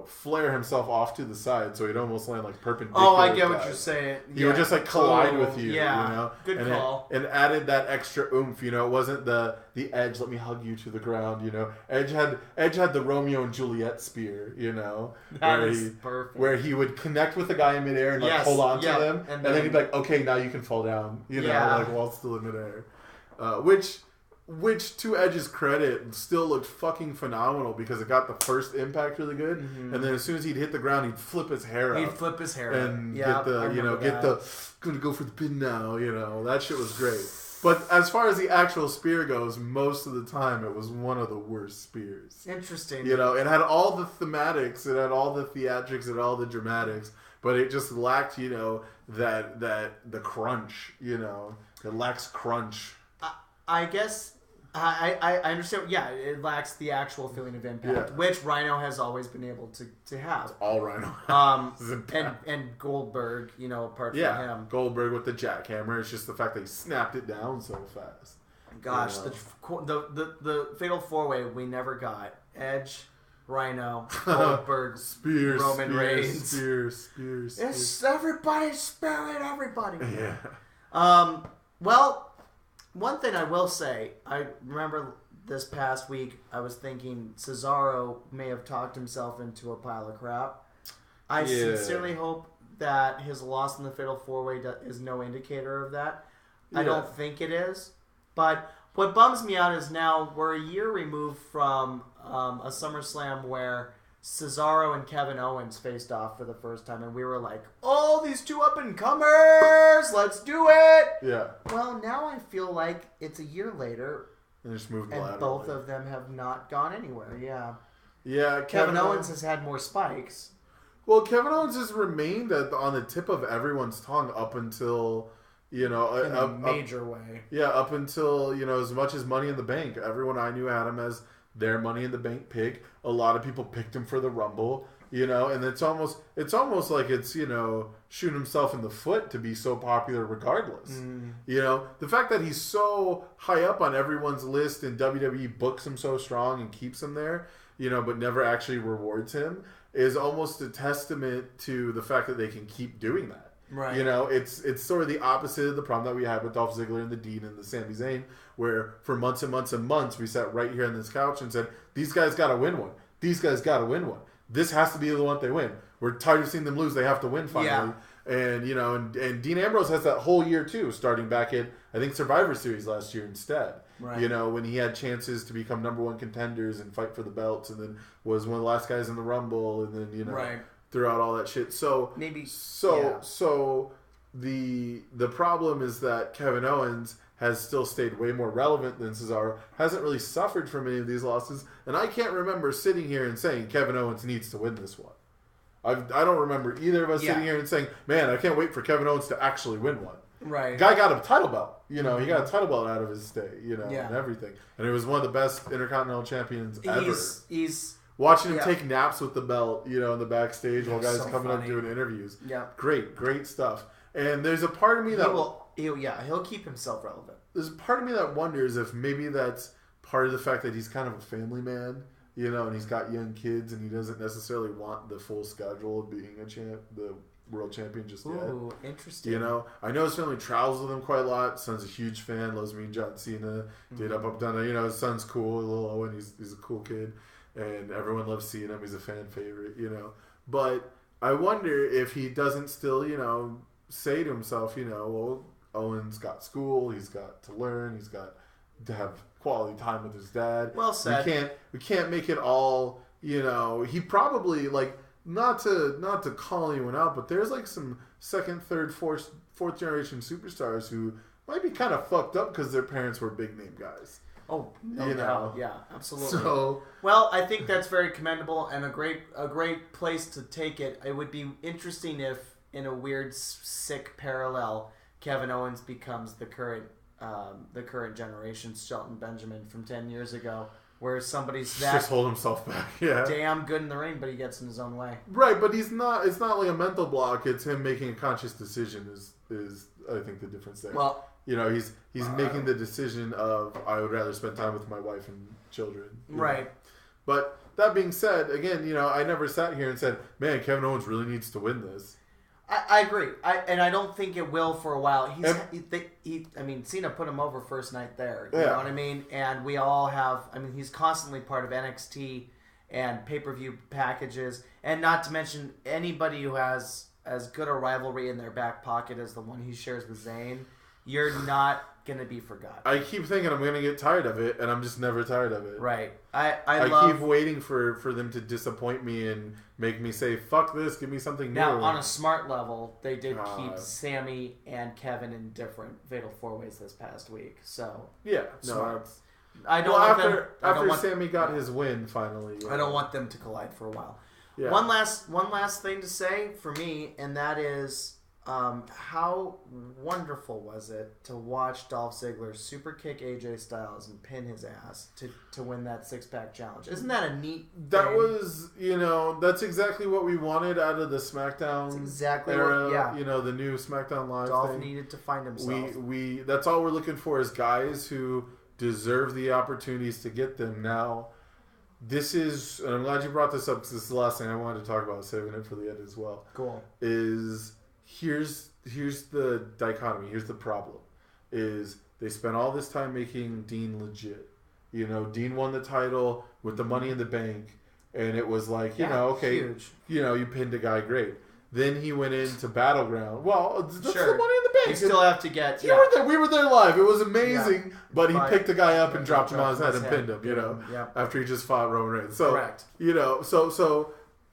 flare himself off to the side, so he'd almost land like perpendicular. Oh, I get what you're saying. He would just like collide with you. Yeah, you know? good call. And added that extra oomph. You know, it wasn't the Edge. Let me hug you to the ground. You know, Edge had the Romeo and Juliet spear. You know, perfect. Where he would connect with the guy in midair and like hold on to them, and then he'd be like, okay, now you can fall down. You know, like while still in midair, which to Edge's credit still looked fucking phenomenal because it got the first impact really good, and then as soon as he'd hit the ground, he'd flip his hair up. And get the gonna go for the pin now. You know, that shit was great. But as far as the actual spear goes, most of the time it was one of the worst spears. Interesting. You know, it had all the thematics, it had all the theatrics, it had all the dramatics, but it just lacked, you know, that the crunch. You know, it lacks crunch. I guess I understand. Yeah, it lacks the actual feeling of impact, which Rhino has always been able to have. All Rhino. And Goldberg, you know, apart from him. Goldberg with the jackhammer. It's just the fact that he snapped it down so fast. Gosh, the Fatal 4-Way we never got. Edge, Rhino, Goldberg, Roman Reigns. Spears. It's everybody sparing everybody. Yeah. Well, one thing I will say, I remember this past week, I was thinking Cesaro may have talked himself into a pile of crap. I sincerely hope that his loss in the Fatal 4-Way is no indicator of that. I don't think it is. But what bums me out is now we're a year removed from a SummerSlam where Cesaro and Kevin Owens faced off for the first time, and we were like, oh, these two up-and-comers, let's do it! Yeah. Well, now I feel like it's a year later, and just moved and both of them have not gone anywhere, Yeah, Kevin Owens has had more spikes. Well, Kevin Owens has remained on the tip of everyone's tongue up until, you know... In a major way. Yeah, up until, you know, as much as Money in the Bank. Everyone I knew had him as their Money in the Bank pick. A lot of people picked him for the Rumble, you know, and it's almost like it's, you know, shooting himself in the foot to be so popular regardless. You know, the fact that he's so high up on everyone's list and WWE books him so strong and keeps him there, you know, but never actually rewards him is almost a testament to the fact that they can keep doing that. Right. You know, it's sort of the opposite of the problem that we had with Dolph Ziggler and the Dean and the Sami Zayn, where for months and months and months we sat right here on this couch and said, these guys got to win one. These guys got to win one. This has to be the one they win. We're tired of seeing them lose. They have to win finally. Yeah. And, you know, and Dean Ambrose has that whole year too, starting back at, I think, Survivor Series last year instead. Right. You know, when he had chances to become number one contenders and fight for the belts, and then was one of the last guys in the Rumble, and then, you know, throughout all that shit. So the problem is that Kevin Owens has still stayed way more relevant than Cesaro, hasn't really suffered from any of these losses, and I can't remember sitting here and saying Kevin Owens needs to win this one. I don't remember either of us sitting here and saying, man, I can't wait for Kevin Owens to actually win one. Right. Guy got a title belt. You know, he got a title belt out of his stay, you know, and everything. And it was one of the best Intercontinental Champions ever. He's watching him take naps with the belt, you know, in the backstage while guys so coming funny. up doing interviews. Yeah. Great stuff. And there's a part of me that... He'll keep himself relevant. There's a part of me that wonders if maybe that's part of the fact that he's kind of a family man, you know, and he's got young kids and he doesn't necessarily want the full schedule of being the world champion just yet. Ooh, interesting. You know, I know his family travels with him quite a lot. Son's a huge fan, loves me and John Cena. Did up, down. You know, his son's cool, little Owen. He's a cool kid, and everyone loves seeing him. He's a fan favorite, you know. But I wonder if he doesn't still, you know, say to himself, you know, well, Owen's got school, he's got to learn, he's got to have quality time with his dad. Well said. We can't make it all, you know. He probably, like, not to call anyone out, but there's like some second, third, fourth generation superstars who might be kind of fucked up because their parents were big name guys. Oh, no doubt. Yeah, absolutely. So, well, I think that's very commendable and a great place to take it. It would be interesting if, in a weird, sick parallel, Kevin Owens becomes the current generation's Shelton Benjamin from 10 years ago, where somebody's Just hold himself back. Yeah. damn good in the ring, but he gets in his own way. Right, but he's not. It's not like a mental block. It's him making a conscious decision. Is I think the difference there. Well, he's making the decision of I would rather spend time with my wife and children. Right. Know? But that being said, again, I never sat here and said, "Man, Kevin Owens really needs to win this." I agree. I don't think it will for a while. Cena put him over first night there. You know what I mean? And we all have. I mean, he's constantly part of NXT and pay-per-view packages, and not to mention anybody who has as good a rivalry in their back pocket as the one he shares with Zayn. You're not gonna be forgotten. I keep thinking I'm gonna get tired of it, and I'm just never tired of it. Right. I keep waiting for them to disappoint me and make me say, "Fuck this, give me something new." Now, on a smart level, they did keep Sammy and Kevin in different Fatal 4-Ways this past week. So yeah, smart. After Sammy got his win finally. I don't want them to collide for a while. Yeah. One last thing to say for me, and that is how wonderful was it to watch Dolph Ziggler super kick AJ Styles and pin his ass to win that 6-pack challenge. Isn't that a neat That thing? was, that's exactly what we wanted out of the SmackDown era. The new SmackDown Live Dolph thing. needed to find himself. We that's all we're looking for is guys who deserve the opportunities to get them. Now, this is, and I'm glad you brought this up because this is the last thing I wanted to talk about, saving it for the end as well. Cool. Here's the dichotomy. Here's the problem. Is they spent all this time making Dean legit. Dean won the title with the Money in the Bank, and it was like, okay, huge. You pinned a guy, great. Then he went into Battleground. Well, that's sure. the Money in the Bank. You still have to get. We were there live. It was amazing, but he picked a guy up and dropped him on his head and pinned him. After he just fought Roman Reigns. So, correct.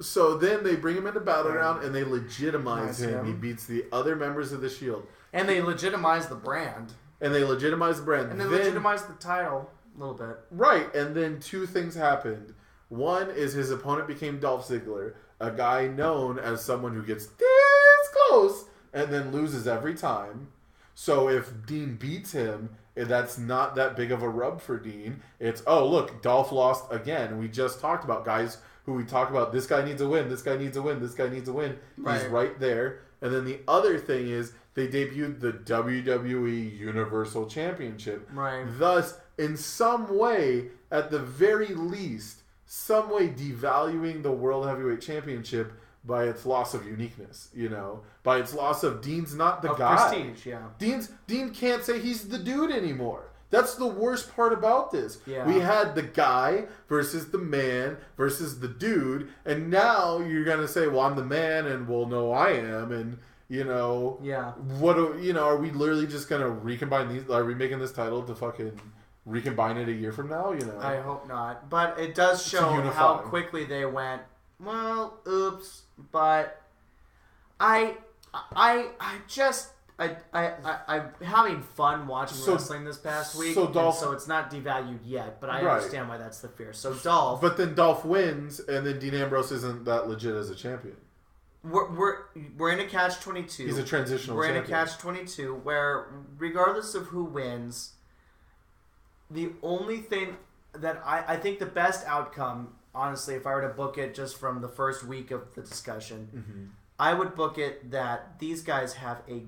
So then they bring him into Battleground and they legitimize him. He beats the other members of the Shield. And they legitimize the brand. And they legitimize the brand. And they legitimize the title a little bit. Right. And then two things happened. One is his opponent became Dolph Ziggler, a guy known as someone who gets this close and then loses every time. So if Dean beats him, that's not that big of a rub for Dean. It's, oh, look, Dolph lost again. We just talked about guys who we talk about, this guy needs a win, this guy needs a win, this guy needs a win. Right. He's right there. And then the other thing is they debuted the WWE Universal Championship. Right. Thus, in some way, at the very least, some way devaluing the World Heavyweight Championship by its loss of uniqueness, by its loss of Dean's not the guy. Prestige, yeah. Dean can't say he's the dude anymore. That's the worst part about this. Yeah. We had the guy versus the man versus the dude, and now you're gonna say, "Well, I'm the man," and "Well, no, I am," and yeah. What are we literally just gonna recombine these? Are we making this title to fucking recombine it a year from now? I hope not, but it does show how quickly they went. Well, oops, but I'm having fun watching wrestling this past week, so it's not devalued yet, but I understand why that's the fear. So Dolph... But then Dolph wins, and then Dean Ambrose isn't that legit as a champion. We're in a catch-22. He's a transitional champion. We're in a catch-22 where, regardless of who wins, the only thing that I think the best outcome, honestly, if I were to book it just from the first week of the discussion, I would book it that these guys have a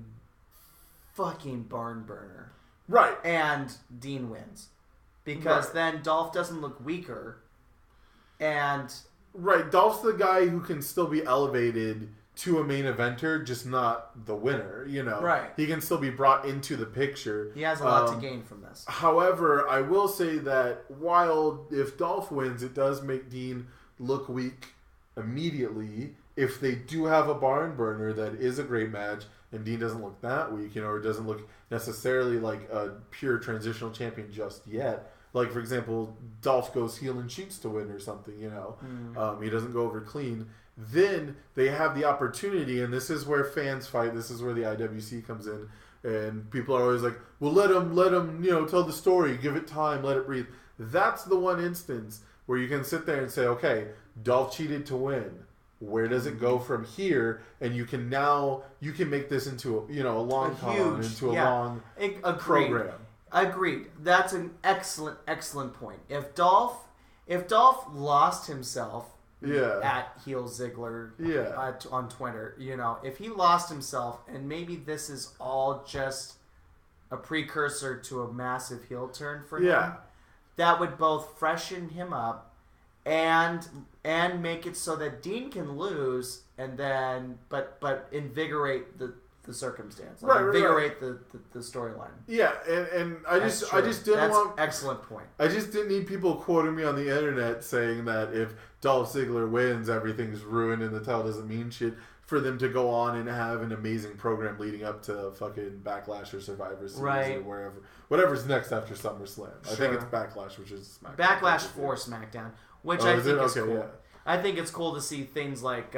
fucking barn burner. Right. And Dean wins. Because then Dolph doesn't look weaker. And... Right. Dolph's the guy who can still be elevated to a main eventer, just not the winner, Right. He can still be brought into the picture. He has a lot to gain from this. However, I will say that while if Dolph wins, it does make Dean look weak immediately. If they do have a barn burner that is a great match, and Dean doesn't look that weak, or doesn't look necessarily like a pure transitional champion just yet. Like, for example, Dolph goes heel and cheats to win or something, He doesn't go over clean. Then they have the opportunity, and this is where fans fight. This is where the IWC comes in. And people are always like, well, let him, tell the story. Give it time. Let it breathe. That's the one instance where you can sit there and say, okay, Dolph cheated to win. Where does it go from here? And you can make this into a long program. Agreed. That's an excellent point. If Dolph if Dolph lost himself Yeah. at Heel Ziggler Yeah. On Twitter, if he lost himself and maybe this is all just a precursor to a massive heel turn for him, that would both freshen him up and make it so that Dean can lose and then but invigorate the circumstance, invigorate the storyline. Yeah, and I just didn't want excellent point. I just didn't need people quoting me on the internet saying that if Dolph Ziggler wins, everything's ruined and the title doesn't mean shit. For them to go on and have an amazing program leading up to fucking Backlash or Survivor Series or whatever's next after SummerSlam. I think it's Backlash, which is SmackDown. Backlash for SmackDown, which I think is cool. Yeah. I think it's cool to see things like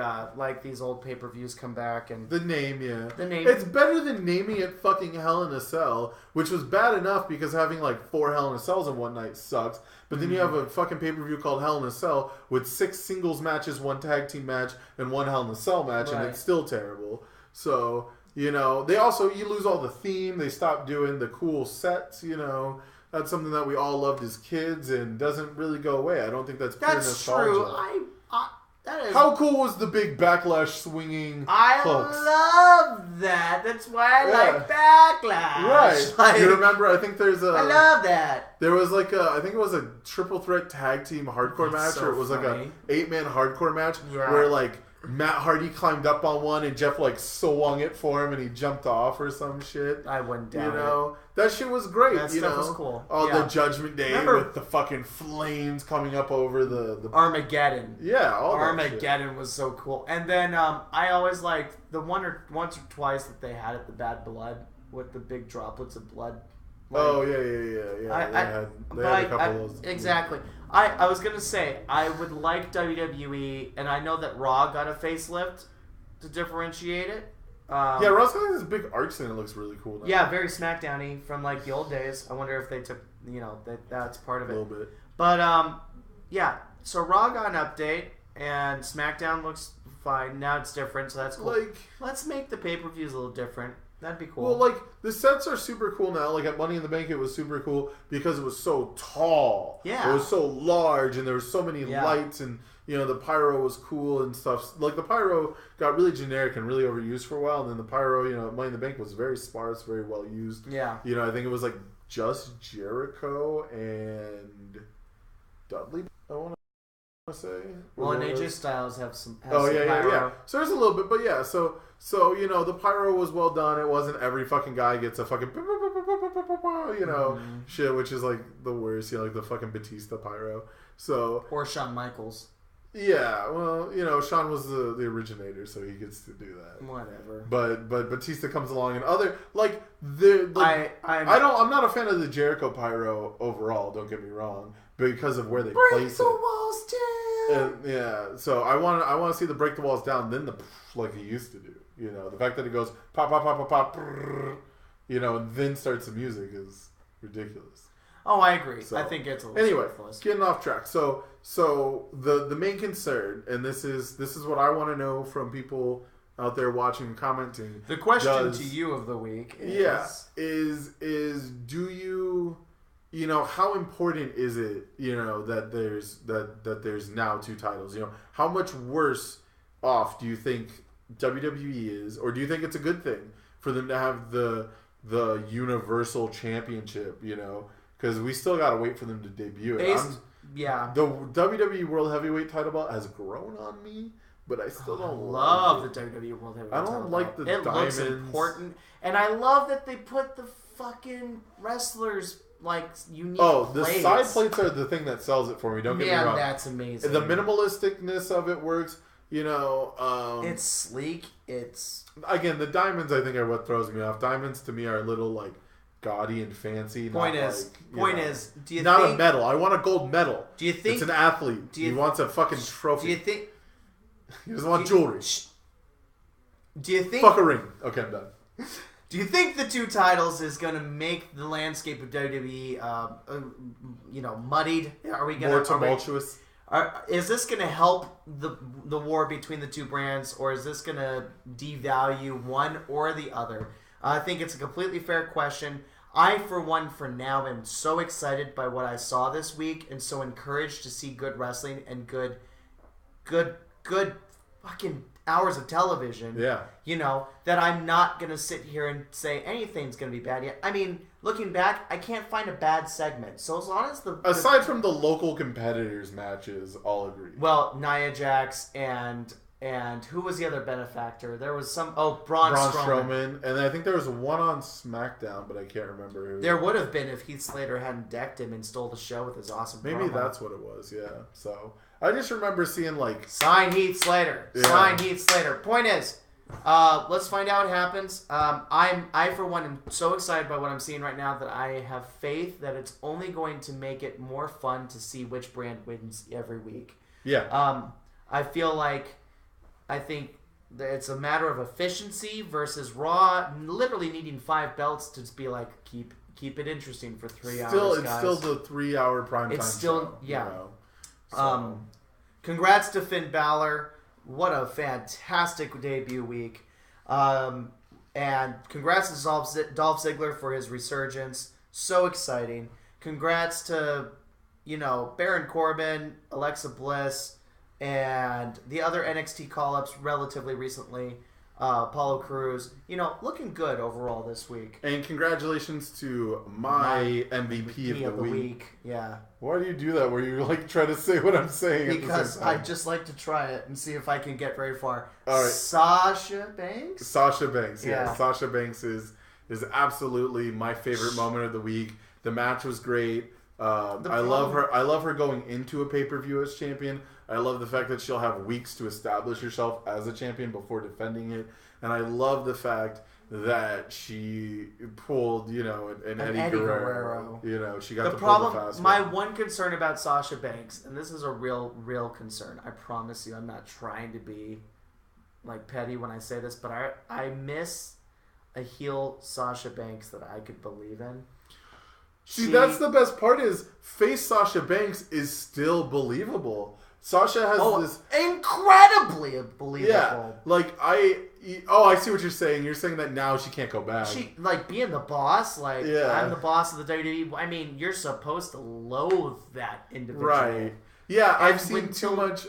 these old pay-per-views come back and the name. It's better than naming it fucking Hell in a Cell, which was bad enough because having like 4 Hell in a Cells in one night sucks. But then you have a fucking pay-per-view called Hell in a Cell with 6 singles matches, 1 tag team match, and 1 Hell in a Cell match, and it's still terrible. So they also you lose all the theme. They stopped doing the cool sets. That's something that we all loved as kids and doesn't really go away. I don't think that's pure nostalgia. True. How cool was the big Backlash swinging hooks? Love that. That's why I like Backlash. Right. Like, you remember, I think there's I love that. There was I think it was a triple threat tag team hardcore match, or it was like a 8-man hardcore match where Matt Hardy climbed up on one and Jeff swung it for him and he jumped off or some shit. I wouldn't doubt it. That shit was great. That stuff was cool. The Judgment Day with the fucking flames coming up over the Armageddon. Yeah, Armageddon was so cool. And then I always liked the once or twice that they had at the Bad Blood with the big droplets of blood. Yeah. They had a couple of those. Exactly. I was going to say, I would like WWE, and I know that Raw got a facelift to differentiate it. Raw's got this big arch and it looks really cool now. Yeah, very SmackDown-y from the old days. I wonder if they took, that's part of it. A little bit. But, so Raw got an update, and SmackDown looks fine. Now it's different, so that's cool. Let's make the pay-per-views a little different. That'd be cool. Well, the sets are super cool now. At Money in the Bank, it was super cool because it was so tall. Yeah. It was so large, and there were so many lights, and, the pyro was cool and stuff. The pyro got really generic and really overused for a while, and then the pyro, Money in the Bank was very sparse, very well used. Yeah. I think it was, just Jericho and Dudley, I want to say. Well, and AJ Styles has some pyro. Yeah. So there's a little bit, but yeah, so the pyro was well done. It wasn't every fucking guy gets a fucking shit, which is the worst. The fucking Batista pyro. So or Shawn Michaels. Yeah, well, Shawn was the originator, so he gets to do that. Whatever. But Batista comes along and other I'm not a fan of the Jericho pyro overall. Don't get me wrong, because of where they place it. Break the walls down. And, so I want to see the break the walls down, then the like he used to do. The fact that it goes pop pop pop pop pop, and then starts the music is ridiculous. Oh, I agree. So, I think it's a little ridiculous. Getting off track. So the main concern, and this is what I want to know from people out there watching and commenting. The question to you of the week is do you how important is it that there's now 2 titles? How much worse off do you think WWE is, or do you think it's a good thing for them to have the Universal Championship? Because we still got to wait for them to debut it. The WWE World Heavyweight title belt has grown on me, but I still don't love the WWE World Heavyweight title belt. I don't like the It diamonds. looks important. And I love that they put the fucking wrestlers, unique the plates. side plates are the thing that sells it for me. Don't get me wrong. That's amazing. The minimalisticness of it works. It's sleek. It's... Again, the diamonds, I think, are what throws me off. Diamonds, to me, are a little, gaudy and fancy. Point is, do you not think... a medal. I want a gold medal. Do you think... It's an athlete. He wants a fucking trophy. Do you think... He doesn't want jewelry. Do you think... Fuck a ring. Okay, I'm done. Do you think the 2 titles is going to make the landscape of WWE, muddied? Are we going more tumultuous? Is this going to help the war between the 2 brands, or is this going to devalue one or the other? I think it's a completely fair question. I, for one, for now, am so excited by what I saw this week and so encouraged to see good wrestling and good fucking hours of television. Yeah. You know, that I'm not going to sit here and say anything's going to be bad yet. I mean, looking back, I can't find a bad segment. So as long as aside from the local competitors matches, all agree. Well, Nia Jax and who was the other benefactor? There was Braun Strowman. And I think there was one on SmackDown, but I can't remember who. There would have been if Heath Slater hadn't decked him and stole the show with his awesome Maybe promo. that's what it was, yeah. So, I just remember seeing, like... Sign Heath Slater. Yeah. Sign Heath Slater. Point is, let's find out what happens. I, for one, am so excited by what I'm seeing right now that I have faith that it's only going to make it more fun to see which brand wins every week. Yeah. I think it's a matter of efficiency versus Raw literally needing 5 belts to just be like, keep it interesting for 3 hours, It's guys. still the 3-hour primetime It's still, show, yeah. You know? So. Congrats to Finn Balor. What a fantastic debut week. And congrats to Dolph Ziggler for his resurgence. So exciting. Congrats to, Baron Corbin, Alexa Bliss, and the other NXT call-ups relatively recently. Apollo Crews. Looking good overall this week. And congratulations to my MVP of the week. Yeah. Why do you do that where you try to say what I'm saying Because at the same time? I just like to try it and see if I can get very far. All right. Sasha Banks? Sasha Banks, yeah. Yeah. Sasha Banks is absolutely my favorite moment of the week. The match was great. I love her. I love her going into a pay-per-view as champion. I love the fact that she'll have weeks to establish herself as a champion before defending it. And I love the fact that she pulled, an Eddie Guerrero. She got to pull the fast My one. one concern about Sasha Banks, and this is a real concern. I promise you, I'm not trying to be petty when I say this, but I miss a heel Sasha Banks that I could believe in. See, that's the best part is face Sasha Banks is still believable. Sasha has this incredibly believable. Yeah, I see what you're saying. You're saying that now she can't go back. She being the boss. Yeah. I'm the boss of the WWE. I mean, you're supposed to loathe that individual, right? Yeah, And I've seen too much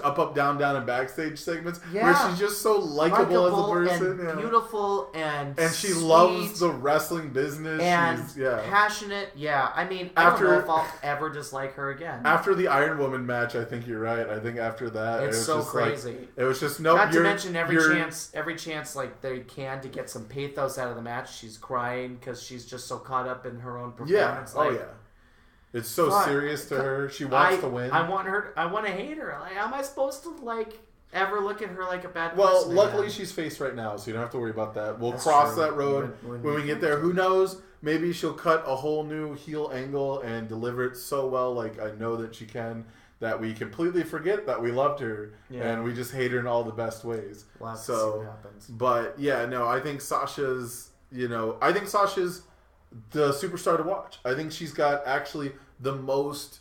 up, up, down, down, and backstage segments where Yeah. she's just so likable as a person, and beautiful, and she sweet, loves the wrestling business. and She's, yeah. passionate. Yeah, I mean, I don't know if I'll ever dislike her again. After the Iron Woman match, I think you're right. I think after that, It's it was so just crazy. It was just no. Not to mention every chance they can to get some pathos out of the match. She's crying because she's just so caught up in her own performance. Yeah. Yeah. It's so serious to her. She wants to win. I want to hate her. How am I supposed to ever look at her like a bad person? Well, luckily again? she's face right now, so you don't have to worry about that. We'll That's cross true. that road When we get there. Who knows? Maybe she'll cut a whole new heel angle and deliver it so well, like I know that she can, that we completely forget that we loved her and we just hate her in all the best ways. We'll have to see what happens. But yeah, no, I think Sasha's the superstar to watch. I think she's got actually the most,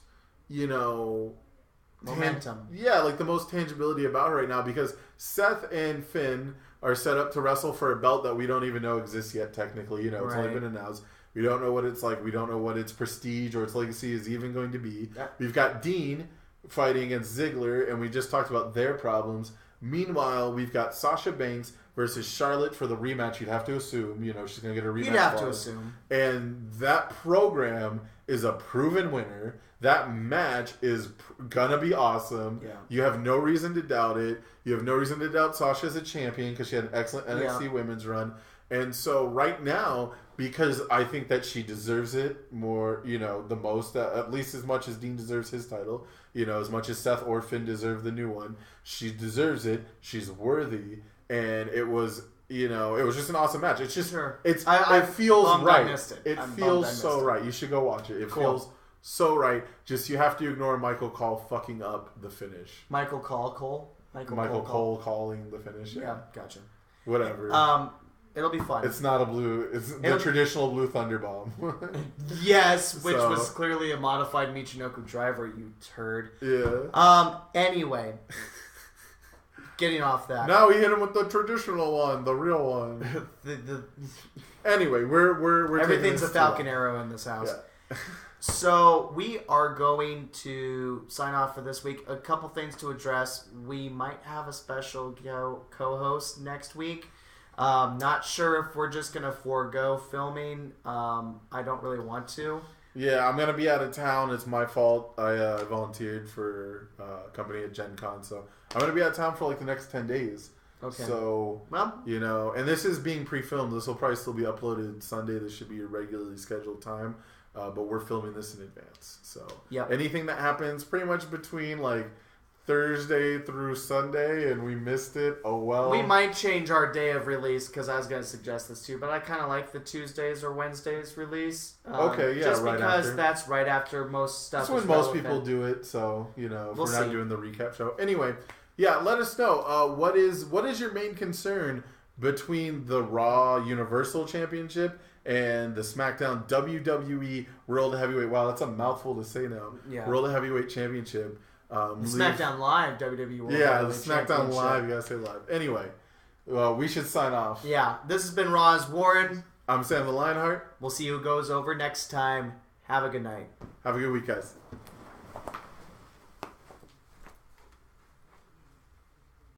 Momentum. the most tangibility about her right now because Seth and Finn are set up to wrestle for a belt that we don't even know exists yet technically. It's only been announced. We don't know what it's like. We don't know what its prestige or its legacy is even going to be. Yeah. We've got Dean fighting against Ziggler, and we just talked about their problems. Meanwhile, we've got Sasha Banks versus Charlotte for the rematch. You'd have to assume, she's going to get a rematch. You'd have to assume. And that program is a proven winner. That match is going to be awesome. Yeah. You have no reason to doubt it. You have no reason to doubt Sasha as a champion because she had an excellent NXT women's run. And so right now, because I think that she deserves it more, the most, at least as much as Dean deserves his title, as much as Seth or Finn deserve the new one, she deserves it. She's worthy. And it was, it was just an awesome match. It's just, it feels right. It feels so right. You should go watch it. It feels so right. Just you have to ignore Michael Cole fucking up the finish. Michael Cole calling the finish. Yeah, gotcha. Whatever. It'll be fun. It's not a blue. It's the traditional blue thunder bomb. Yes, which was clearly a modified Michinoku driver. You turd. Yeah. Anyway, getting off that. Now we hit him with the traditional one, the real one. Anyway, we're everything's a Falcon Arrow in this house. Yeah. So we are going to sign off for this week. A couple things to address. We might have a special co-host next week. Not sure if we're just going to forego filming. I don't really want to. Yeah, I'm going to be out of town. It's my fault. I volunteered for a company at Gen Con, so I'm going to be out of town for like the next 10 days. Okay. So, well, you know, and this is being pre-filmed. This will probably still be uploaded Sunday. This should be your regularly scheduled time. But we're filming this in advance. So anything that happens pretty much between like Thursday through Sunday and we missed it, oh well. We might change our day of release because I was going to suggest this too, but I kind of like the Tuesdays or Wednesdays release. Okay, yeah, just right because after. That's right after most stuff. That's when most people do it, so, you know, if we'll we're not doing the recap show. Anyway, yeah, let us know. What is your main concern between the Raw Universal Championship and the SmackDown WWE World Heavyweight? Wow, that's a mouthful to say now. Yeah. World Heavyweight Championship. SmackDown Live WWE World Yeah, Heavyweight the SmackDown Live. You gotta say live. Anyway, we should sign off. Yeah, this has been Roz Warren. I'm Sam the Lionheart. We'll see who goes over next time. Have a good night. Have a good week, guys.